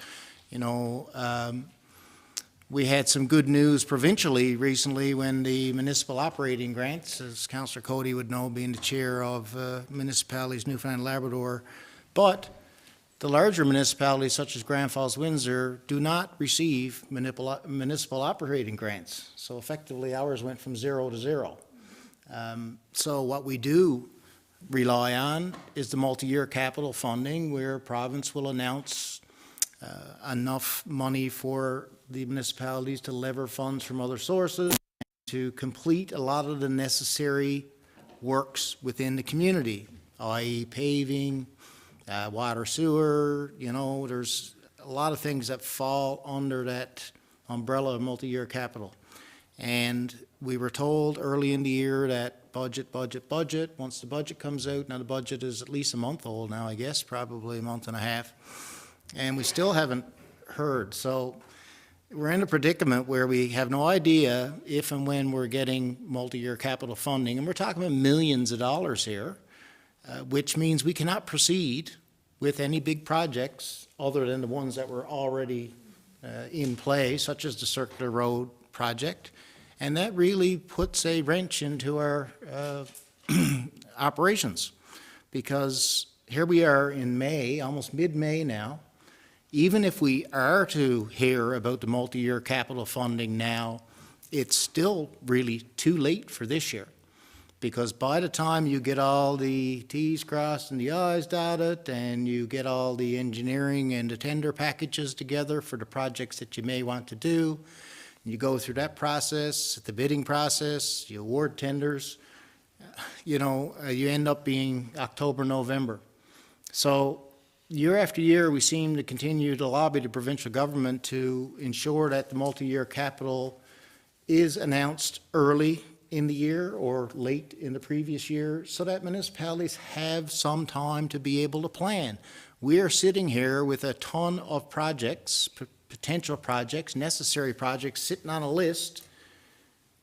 We had some good news provincially recently when the municipal operating grants, as Councillor Cody would know, being the chair of municipalities Newfoundland and Labrador, but the larger municipalities such as Grand Falls-Windsor do not receive municipal operating grants. So effectively ours went from 0 to 0. So what we do rely on is the multi-year capital funding, where province will announce enough money for the municipalities to lever funds from other sources to complete a lot of the necessary works within the community, i.e. paving, water, sewer. There's a lot of things that fall under that umbrella of multi-year capital. And we were told early in the year that budget. Once the budget comes out, now the budget is at least a month old now, I guess, probably a month and a half, and we still haven't heard. So we're in a predicament where we have no idea if and when we're getting multi-year capital funding, and we're talking about millions of dollars here, which means we cannot proceed with any big projects other than the ones that were already in play, such as the Circular Road project. And that really puts a wrench into our operations, because here we are in May, almost mid-May now. Even if we are to hear about the multi-year capital funding now, it's still really too late for this year, because by the time you get all the T's crossed and the I's dotted, and you get all the engineering and the tender packages together for the projects that you may want to do, you go through that process, the bidding process, you award tenders, you end up being October, November. So year after year, we seem to continue to lobby the provincial government to ensure that the multi-year capital is announced early in the year or late in the previous year, so that municipalities have some time to be able to plan. We are sitting here with a ton of projects, potential projects, necessary projects sitting on a list.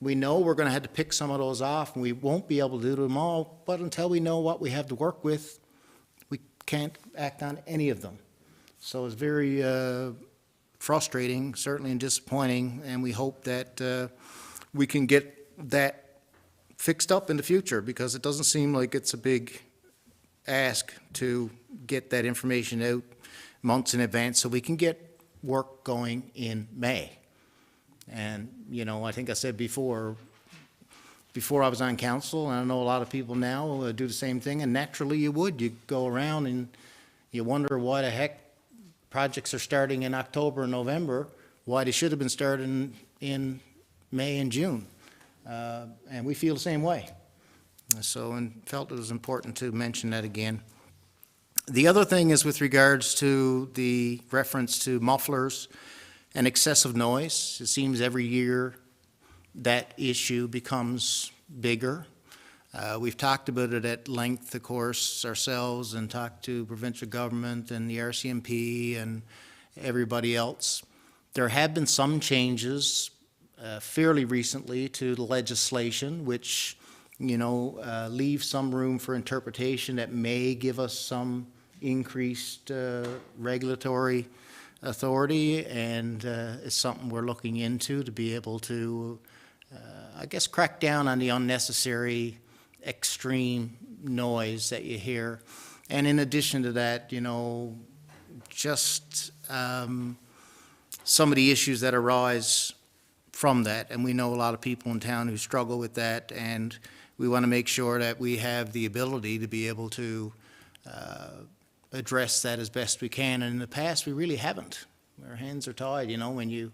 We know we're going to have to pick some of those off, and we won't be able to do them all, but until we know what we have to work with, we can't act on any of them. So it's very frustrating, certainly, and disappointing, and we hope that we can get that fixed up in the future, because it doesn't seem like it's a big ask to get that information out months in advance so we can get work going in May. And, I think I said before I was on council, and I know a lot of people now do the same thing, and naturally you would. You go around and you wonder why the heck projects are starting in October and November, why they should have been starting in May and June. And we feel the same way. So, and felt it was important to mention that again. The other thing is with regards to the reference to mufflers and excessive noise. It seems every year that issue becomes bigger. We've talked about it at length, of course, ourselves, and talked to provincial government and the RCMP and everybody else. There have been some changes fairly recently to the legislation, which leave some room for interpretation that may give us some increased regulatory authority, and it's something we're looking into to be able to, crack down on the unnecessary extreme noise that you hear. And in addition to that, just some of the issues that arise from that, and we know a lot of people in town who struggle with that, and we want to make sure that we have the ability to be able to address that as best we can. And in the past, we really haven't. Our hands are tied, when you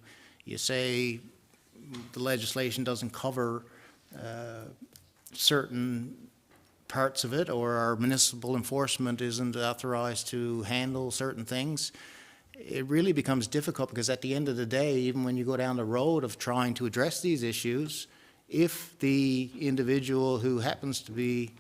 say the legislation doesn't cover certain parts of it, or our municipal enforcement isn't authorized to handle certain things. It really becomes difficult, because at the end of the day, even when you go down the road of trying to address these issues, if the individual who happens to be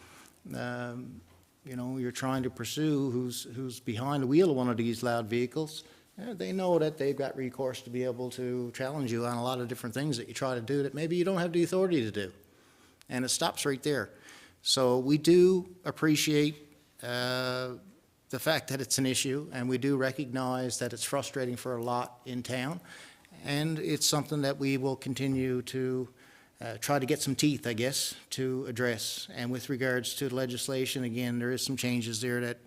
you're trying to pursue, who's behind the wheel of one of these loud vehicles, they know that they've got recourse to be able to challenge you on a lot of different things that you try to do that maybe you don't have the authority to do. And it stops right there. So we do appreciate the fact that it's an issue, and we do recognize that it's frustrating for a lot in town, and it's something that we will continue to try to get some teeth, to address. And with regards to the legislation, again, there is some changes there that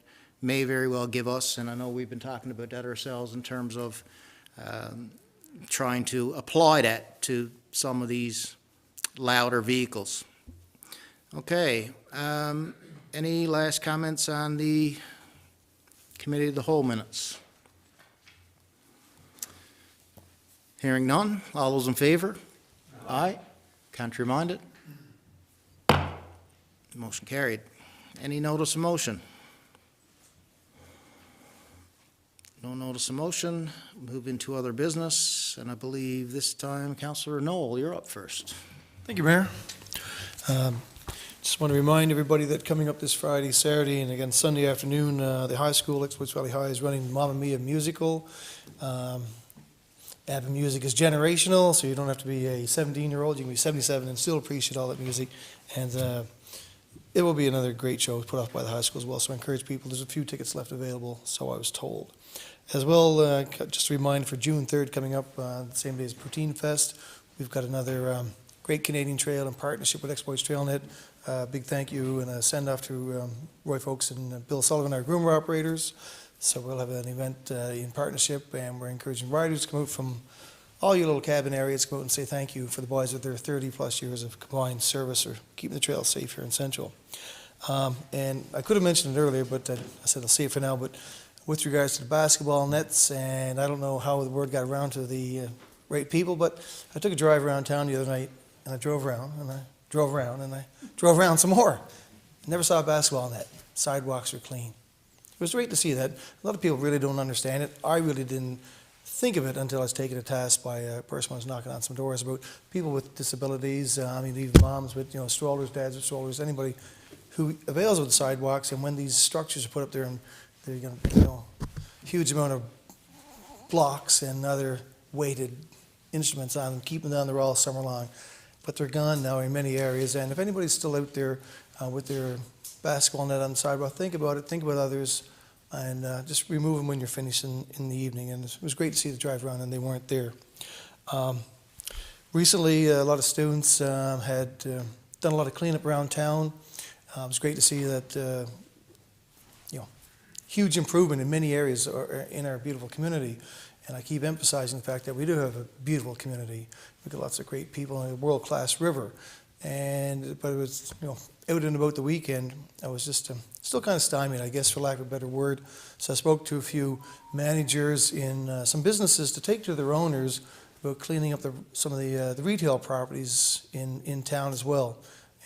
may very well give us, and I know we've been talking about that ourselves in terms of trying to apply that to some of these louder vehicles. Okay, Any last comments on the committee of the whole minutes? Hearing none. All those in favor? Aye. Contrary minded? Motion carried. Any notice of motion? No notice of motion. Move into other business, and I believe this time, Councillor Knoll, you're up first. Thank you, Mayor. Just want to remind everybody that coming up this Friday, Saturday, and again Sunday afternoon, the high school, Ipswich Valley High, is running Mamma Mia musical. Advent music is generational, so you don't have to be a 17-year-old. You can be 77 and still appreciate all that music. And it will be another great show put off by the high school as well. So I encourage people. There's a few tickets left available, so I was told. As well, just a reminder for June 3rd coming up, the same day as Poutine Fest. We've got another Great Canadian Trail in partnership with Exploits TrailNet. Big thank you and a send-off to Roy Folks and Bill Sullivan, our groomer operators. So we'll have an event in partnership, and we're encouraging riders to come out from all your little cabin areas, come out and say thank you for the boys with their 30-plus years of combined service or keeping the trail safe here in Central. And I could have mentioned it earlier, but I said I'll say it for now, but with regards to the basketball nets, and I don't know how the word got around to the right people, but I took a drive around town the other night, and I drove around, and I drove around, and I drove around some more. Never saw a basketball net. Sidewalks are clean. It was great to see that. A lot of people really don't understand it. I really didn't think of it until I was taken to task by a person who was knocking on some doors about people with disabilities. I mean, even moms with strollers, dads with strollers, anybody who avails of the sidewalks. And when these structures are put up there, and they're huge amount of blocks and other weighted instruments on them, keeping them down there all summer long. But they're gone now in many areas. And if anybody's still out there with their basketball net on the sidewalk, think about it, think about others, and just remove them when you're finished in the evening. And it was great to see the drive around, and they weren't there. Recently, a lot of students had done a lot of cleanup around town. It was great to see that, huge improvement in many areas in our beautiful community. And I keep emphasizing the fact that we do have a beautiful community. We've got lots of great people and a world-class river. But it was, out and about the weekend, I was just still kind of stymied, I guess, for lack of a better word. So I spoke to a few managers in some businesses to take to their owners about cleaning up some of the retail properties in town as well.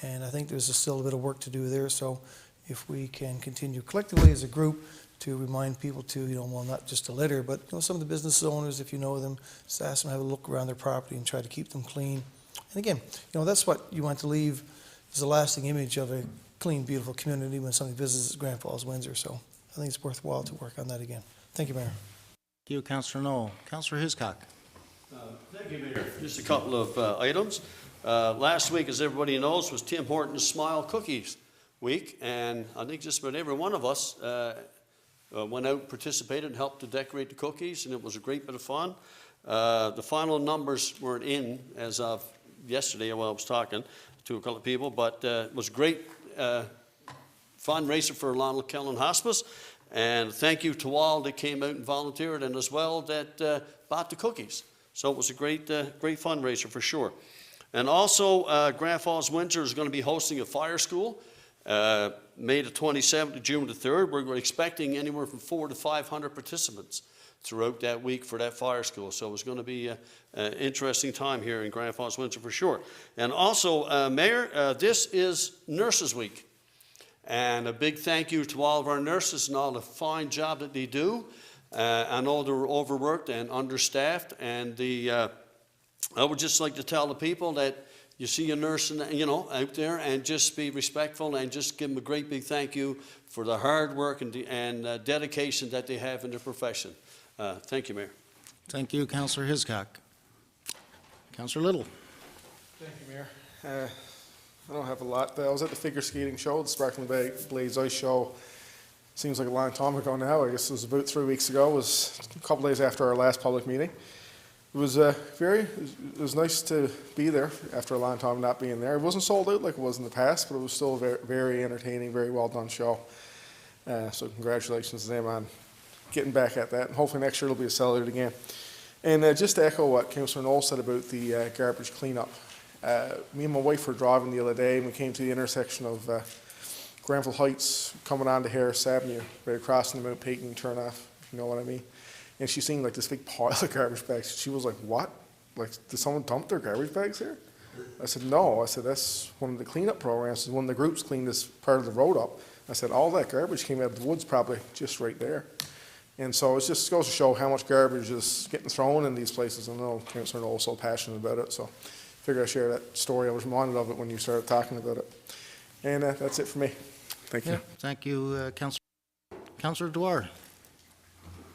And I think there's still a bit of work to do there. So if we can continue collectively as a group to remind people to, not just to litter, but some of the business owners, if you know them, just ask them to have a look around their property and try to keep them clean. And again, that's what you want to leave as a lasting image of a clean, beautiful community when somebody visits Grand Falls-Windsor. So I think it's worthwhile to work on that again. Thank you, Mayor. Thank you, Councillor Knoll. Councillor Hiscock. Thank you, Mayor. Just a couple of items. Last week, as everybody knows, was Tim Hortons Smile Cookies Week, and I think just about every one of us went out, participated, and helped to decorate the cookies, and it was a great bit of fun. The final numbers weren't in as of yesterday while I was talking to a couple of people, but it was a great fundraiser for Ronald Kellen Hospice, and thank you to all that came out and volunteered, and as well that bought the cookies. So it was a great fundraiser for sure. And also, Grand Falls-Windsor is going to be hosting a fire school May the 27th to June the 3rd. We're expecting anywhere from 400 to 500 participants throughout that week for that fire school. So it's going to be an interesting time here in Grand Falls-Windsor for sure. And also, Mayor, this is Nurses Week. And a big thank you to all of our nurses and all the fine job that they do. I know they're overworked and understaffed. And I would just like to tell the people that you see a nurse, out there, and just be respectful and just give them a great big thank you for the hard work and dedication that they have in their profession. Thank you, Mayor. Thank you, Councillor Hiscock. Councillor Little. Thank you, Mayor. I don't have a lot. I was at the figure skating show, the Sparkling Blades Ice Show. Seems like a long time ago now. I guess it was about 3 weeks ago. It was a couple days after our last public meeting. It was it was nice to be there after a long time not being there. It wasn't sold out like it was in the past, but it was still a very, very entertaining, very well done show. So congratulations to them on getting back at that. And hopefully next year it'll be a celebrated again. And just to echo what Councillor Knoll said about the garbage cleanup. Me and my wife were driving the other day, and we came to the intersection of Granville Heights coming on to Harris Avenue, right crossing the Mount Peyton turn off, if you know what I mean. And she seen like this big pile of garbage bags. She was like, what? Like, did someone dump their garbage bags here? I said, no. I said, that's one of the cleanup programs. One of the groups cleaned this part of the road up. I said, all that garbage came out of the woods probably just right there. And so it just goes to show how much garbage is getting thrown in these places. I know Councillor Noel's so passionate about it, so I figured I'd share that story. I was reminded of it when you started talking about it. And that's it for me. Thank you. Yeah, thank you, Councillor Dwyer.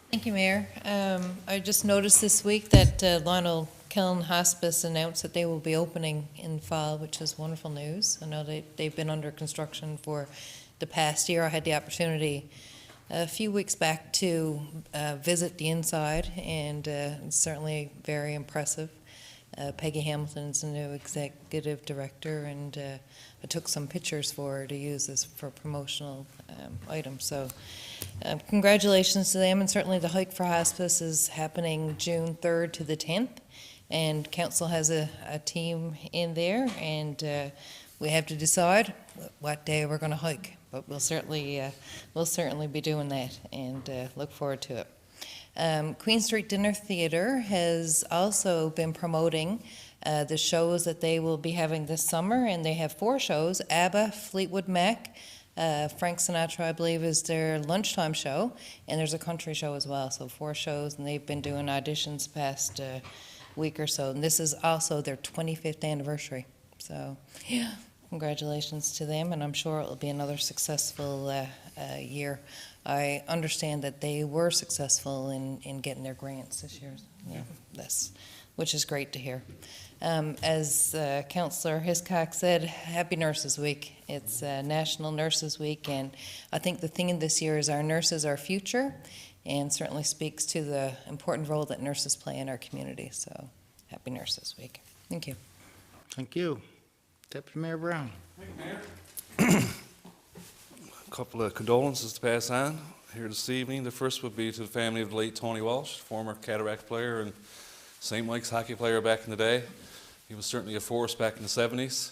Thank you, Mayor. I just noticed this week that Lionel Kiln Hospice announced that they will be opening in fall, which is wonderful news. I know they've been under construction for the past year. I had the opportunity a few weeks back to visit the inside, and it's certainly very impressive. Peggy Hamilton's the new executive director, and I took some pictures for her to use as for promotional items. So congratulations to them, and certainly the Hike for Hospice is happening June 3rd to the 10th, and Council has a team in there, and we have to decide what day we're going to hike, but we'll certainly be doing that, and look forward to it. Queen Street Dinner Theatre has also been promoting the shows that they will be having this summer, and they have 4 shows: ABBA, Fleetwood Mac, Frank Sinatra, I believe, is their lunchtime show, and there's a country show as well. So 4 shows, and they've been doing auditions past week or so, and this is also their 25th anniversary. So yeah, congratulations to them, and I'm sure it'll be another successful year. I understand that they were successful in getting their grants this year. Yeah, which is great to hear. As Councillor Hiscock said, Happy Nurses Week. It's National Nurses Week, and I think the theme this year is our nurses, our future, and certainly speaks to the important role that nurses play in our community. So, Happy Nurses Week. Thank you. Thank you. Deputy Mayor Brown. Thank you, Mayor. A couple of condolences to pass on here this evening. The first would be to the family of the late Tony Walsh, former Cataract player and St. Mike's hockey player back in the day. He was certainly a force back in the 70s.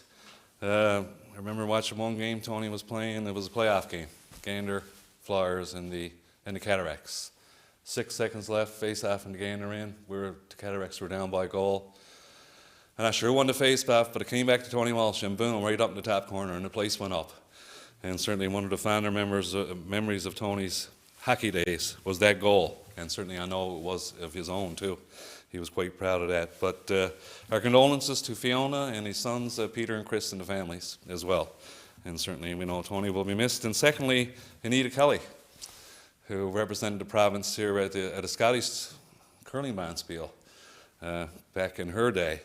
I remember watching one game Tony was playing. It was a playoff game. Gander, Flyers, and the Cataracts. 6 seconds left, face-off and the Gander in. The Cataracts were down by a goal. And I sure won the face-off, but it came back to Tony Walsh, and boom, right up in the top corner, and the place went up. And certainly one of the fonder memories of Tony's hockey days was that goal. And certainly I know it was of his own too. He was quite proud of that. But our condolences to Fiona and his sons, Peter and Chris, and the families as well. And certainly we know Tony will be missed. And secondly, Anita Kelly, who represented the province here at a Scottish curling bandspiel back in her day.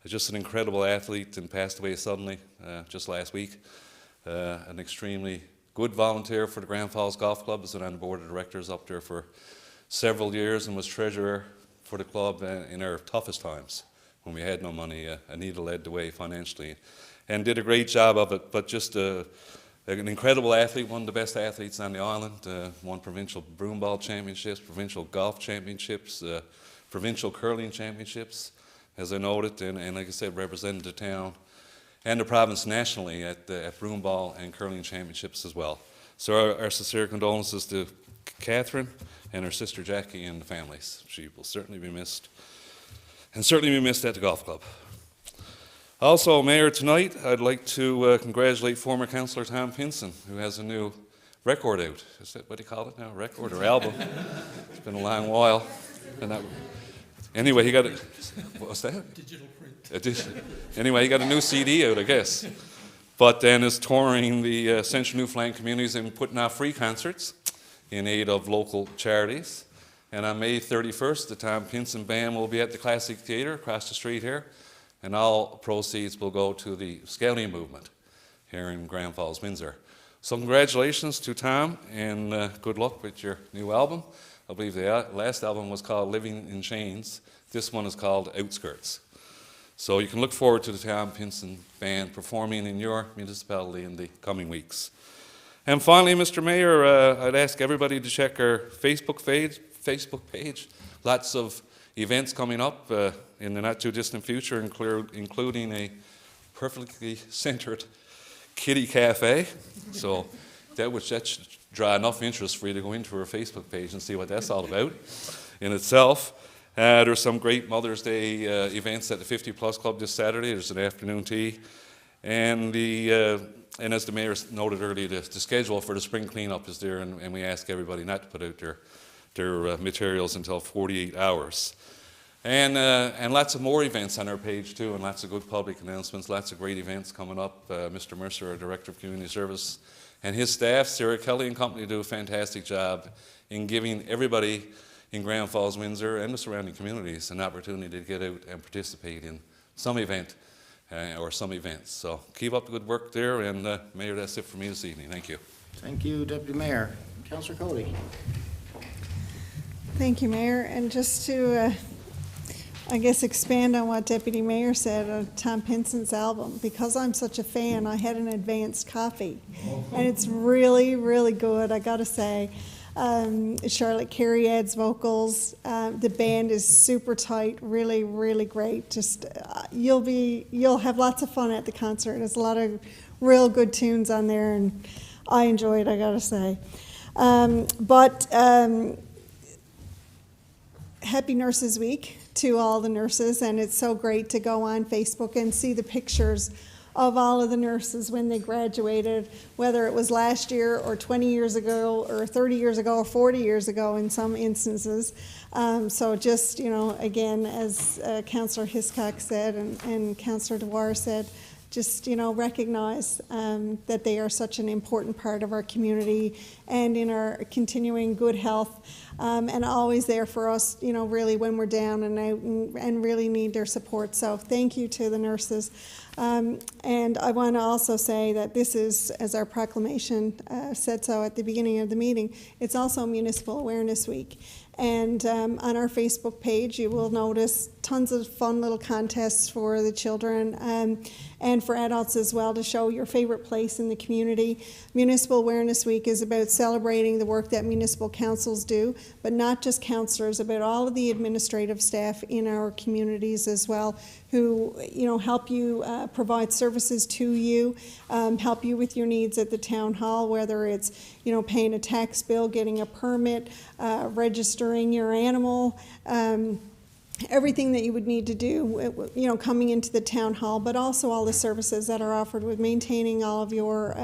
Just an incredible athlete, and passed away suddenly just last week. An extremely good volunteer for the Grand Falls Golf Club, has been on the board of directors up there for several years, and was treasurer for the club in our toughest times when we had no money. Anita led the way financially and did a great job of it, but just an incredible athlete, one of the best athletes on the island, won provincial broomball championships, provincial golf championships, provincial curling championships, as I noted, and like I said, represented the town and the province nationally at broomball and curling championships as well. So our sincere condolences to Catherine and her sister Jackie and the families. She will certainly be missed, and certainly be missed at the golf club. Also, Mayor, tonight I'd like to congratulate former Councillor Tom Pinson, who has a new record out. Is that what do you call it now, record or album? It's been a long while. Anyway, he got it. What was that? Digital print. Anyway, he got a new CD out, I guess. But then is touring the Central Newfoundland communities and putting out free concerts in aid of local charities. And on May 31st, the Tom Pinson Band will be at the Classic Theatre across the street here. And all proceeds will go to the Scouting movement here in Grand Falls-Windsor. So congratulations to Tom, and good luck with your new album. I believe the last album was called Living in Chains. This one is called Outskirts. So you can look forward to the Tom Pinson Band performing in your municipality in the coming weeks. And finally, Mr. Mayor, I'd ask everybody to check our Facebook page. Lots of events coming up in the not-too-distant future, including a perfectly centered kiddie cafe. So that should draw enough interest for you to go into her Facebook page and see what that's all about in itself. There's some great Mother's Day events at the 50 Plus Club this Saturday. There's an afternoon tea. And as the Mayor noted earlier, the schedule for the spring cleanup is there, and we ask everybody not to put out their materials until 48 hours. And lots of more events on our page too, and lots of good public announcements, lots of great events coming up. Mr. Mercer, our Director of Community Service, and his staff, Sarah Kelly and company, do a fantastic job in giving everybody in Grand Falls-Windsor and the surrounding communities an opportunity to get out and participate in some event or some events. So keep up the good work there, and Mayor, that's it for me this evening. Thank you. Thank you, Deputy Mayor. Councillor Cody. Thank you, Mayor. And just to, I guess, expand on what Deputy Mayor said of Tom Pinson's album, because I'm such a fan, I had an advanced copy. And it's really, really good, I gotta say. Charlotte Carey adds vocals. The band is super tight, really, really great. Just you'll have lots of fun at the concert. There's a lot of real good tunes on there, and I enjoy it, I gotta say. Happy Nurses Week to all the nurses, and it's so great to go on Facebook and see the pictures of all of the nurses when they graduated, whether it was last year or 20 years ago or 30 years ago or 40 years ago in some instances. So just, again, as Councillor Hiscock said and Councillor Dwyer said, just, recognize that they are such an important part of our community and in our continuing good health, and always there for us, really when we're down and out and really need their support. So thank you to the nurses. And I want to also say that this is, as our proclamation said so at the beginning of the meeting, it's also Municipal Awareness Week. And on our Facebook page, you will notice tons of fun little contests for the children and for adults as well to show your favorite place in the community. Municipal Awareness Week is about celebrating the work that municipal councils do, but not just councillors, about all of the administrative staff in our communities as well, who help you provide services to you, help you with your needs at the town hall, whether it's paying a tax bill, getting a permit, registering your animal, everything that you would need to do, coming into the town hall, but also all the services that are offered with maintaining all of your,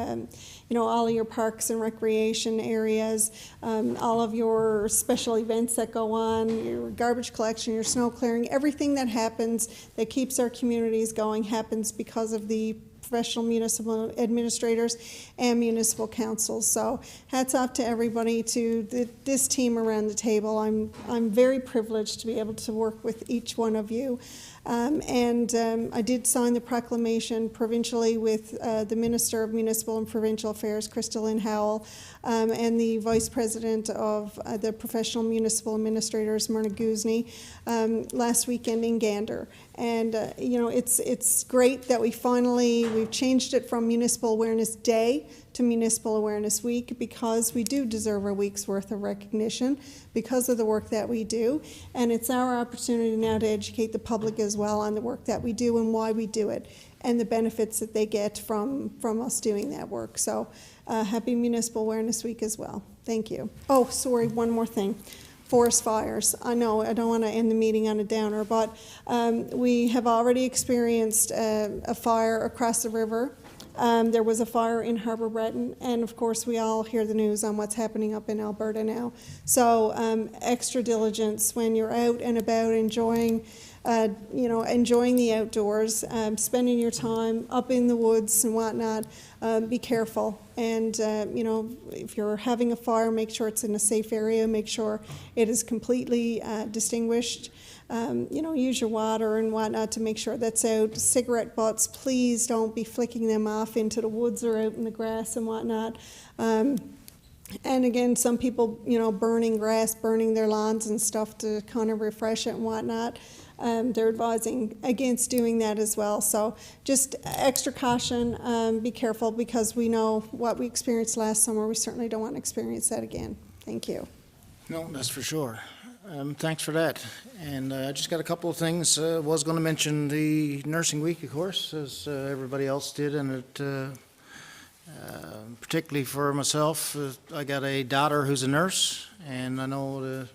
all of your parks and recreation areas, all of your special events that go on, your garbage collection, your snow clearing, everything that happens that keeps our communities going happens because of the professional municipal administrators and municipal councils. So hats off to everybody, to this team around the table. I'm very privileged to be able to work with each one of you. I did sign the proclamation provincially with the Minister of Municipal and Provincial Affairs, Crystal Lynn Howell, and the Vice President of the Professional Municipal Administrators, Myrna Guzny, last weekend in Gander. And it's great that we've changed it from Municipal Awareness Day to Municipal Awareness Week, because we do deserve a week's worth of recognition because of the work that we do. And it's our opportunity now to educate the public as well on the work that we do and why we do it and the benefits that they get from us doing that work. So happy Municipal Awareness Week as well. Thank you. Oh, sorry, one more thing. Forest fires. I know I don't want to end the meeting on a downer, but we have already experienced a fire across the river. There was a fire in Harbour Breton, and of course we all hear the news on what's happening up in Alberta now. So extra diligence when you're out and about enjoying the outdoors, spending your time up in the woods and whatnot. Be careful, and if you're having a fire, make sure it's in a safe area, make sure it is completely distinguished. Use your water and whatnot to make sure that's out. Cigarette butts, please don't be flicking them off into the woods or out in the grass and whatnot. And again, some people, burning grass, burning their lawns and stuff to kind of refresh it and whatnot. They're advising against doing that as well. So just extra caution, be careful, because we know what we experienced last summer. We certainly don't want to experience that again. Thank you. No, that's for sure. Thanks for that. And I just got a couple of things. Was going to mention the Nursing Week, of course, as everybody else did, and particularly for myself. I got a daughter who's a nurse, and I know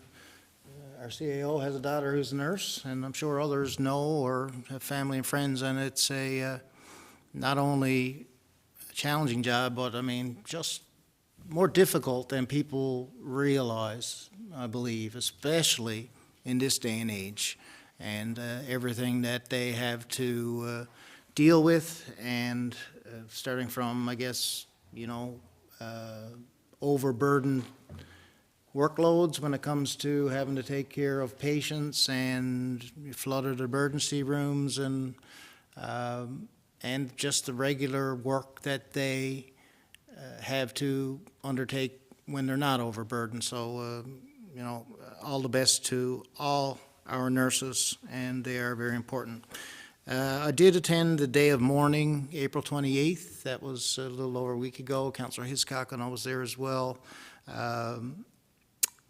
our CAO has a daughter who's a nurse, and I'm sure others know or have family and friends, and it's a not only a challenging job, but I mean, just more difficult than people realize, I believe, especially in this day and age, and everything that they have to deal with, and starting from, I guess, overburdened workloads when it comes to having to take care of patients and flooded emergency rooms, and just the regular work that they have to undertake when they're not overburdened. So, all the best to all our nurses, and they are very important. I did attend the Day of Mourning, April 28th. That was a little over a week ago. Councillor Hiscock and I was there as well.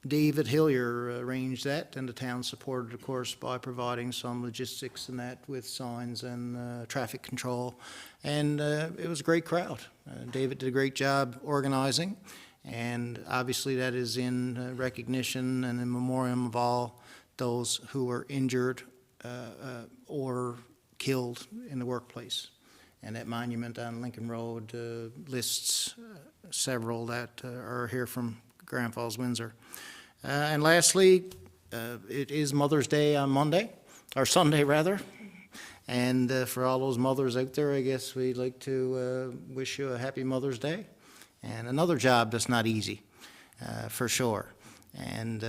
David Hillier arranged that, and the town supported, of course, by providing some logistics and that with signs and traffic control. And it was a great crowd. David did a great job organizing, and obviously that is in recognition and in memoriam of all those who were injured or killed in the workplace. And that monument on Lincoln Road lists several that are here from Grand Falls-Windsor. And lastly, it is Mother's Day on Monday, or Sunday rather. And for all those mothers out there, I guess we'd like to wish you a happy Mother's Day. And another job that's not easy, for sure. And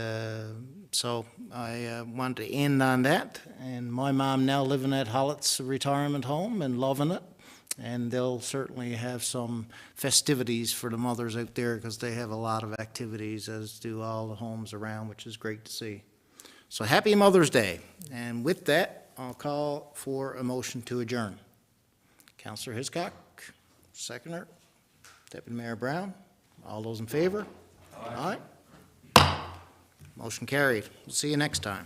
so I want to end on that. And my mom now living at Hollett's retirement home and loving it. And they'll certainly have some festivities for the mothers out there, because they have a lot of activities, as do all the homes around, which is great to see. So happy Mother's Day. And with that, I'll call for a motion to adjourn. Councillor Hiscock, seconder. Deputy Mayor Brown, all those in favor? Aye. Motion carried. We'll see you next time.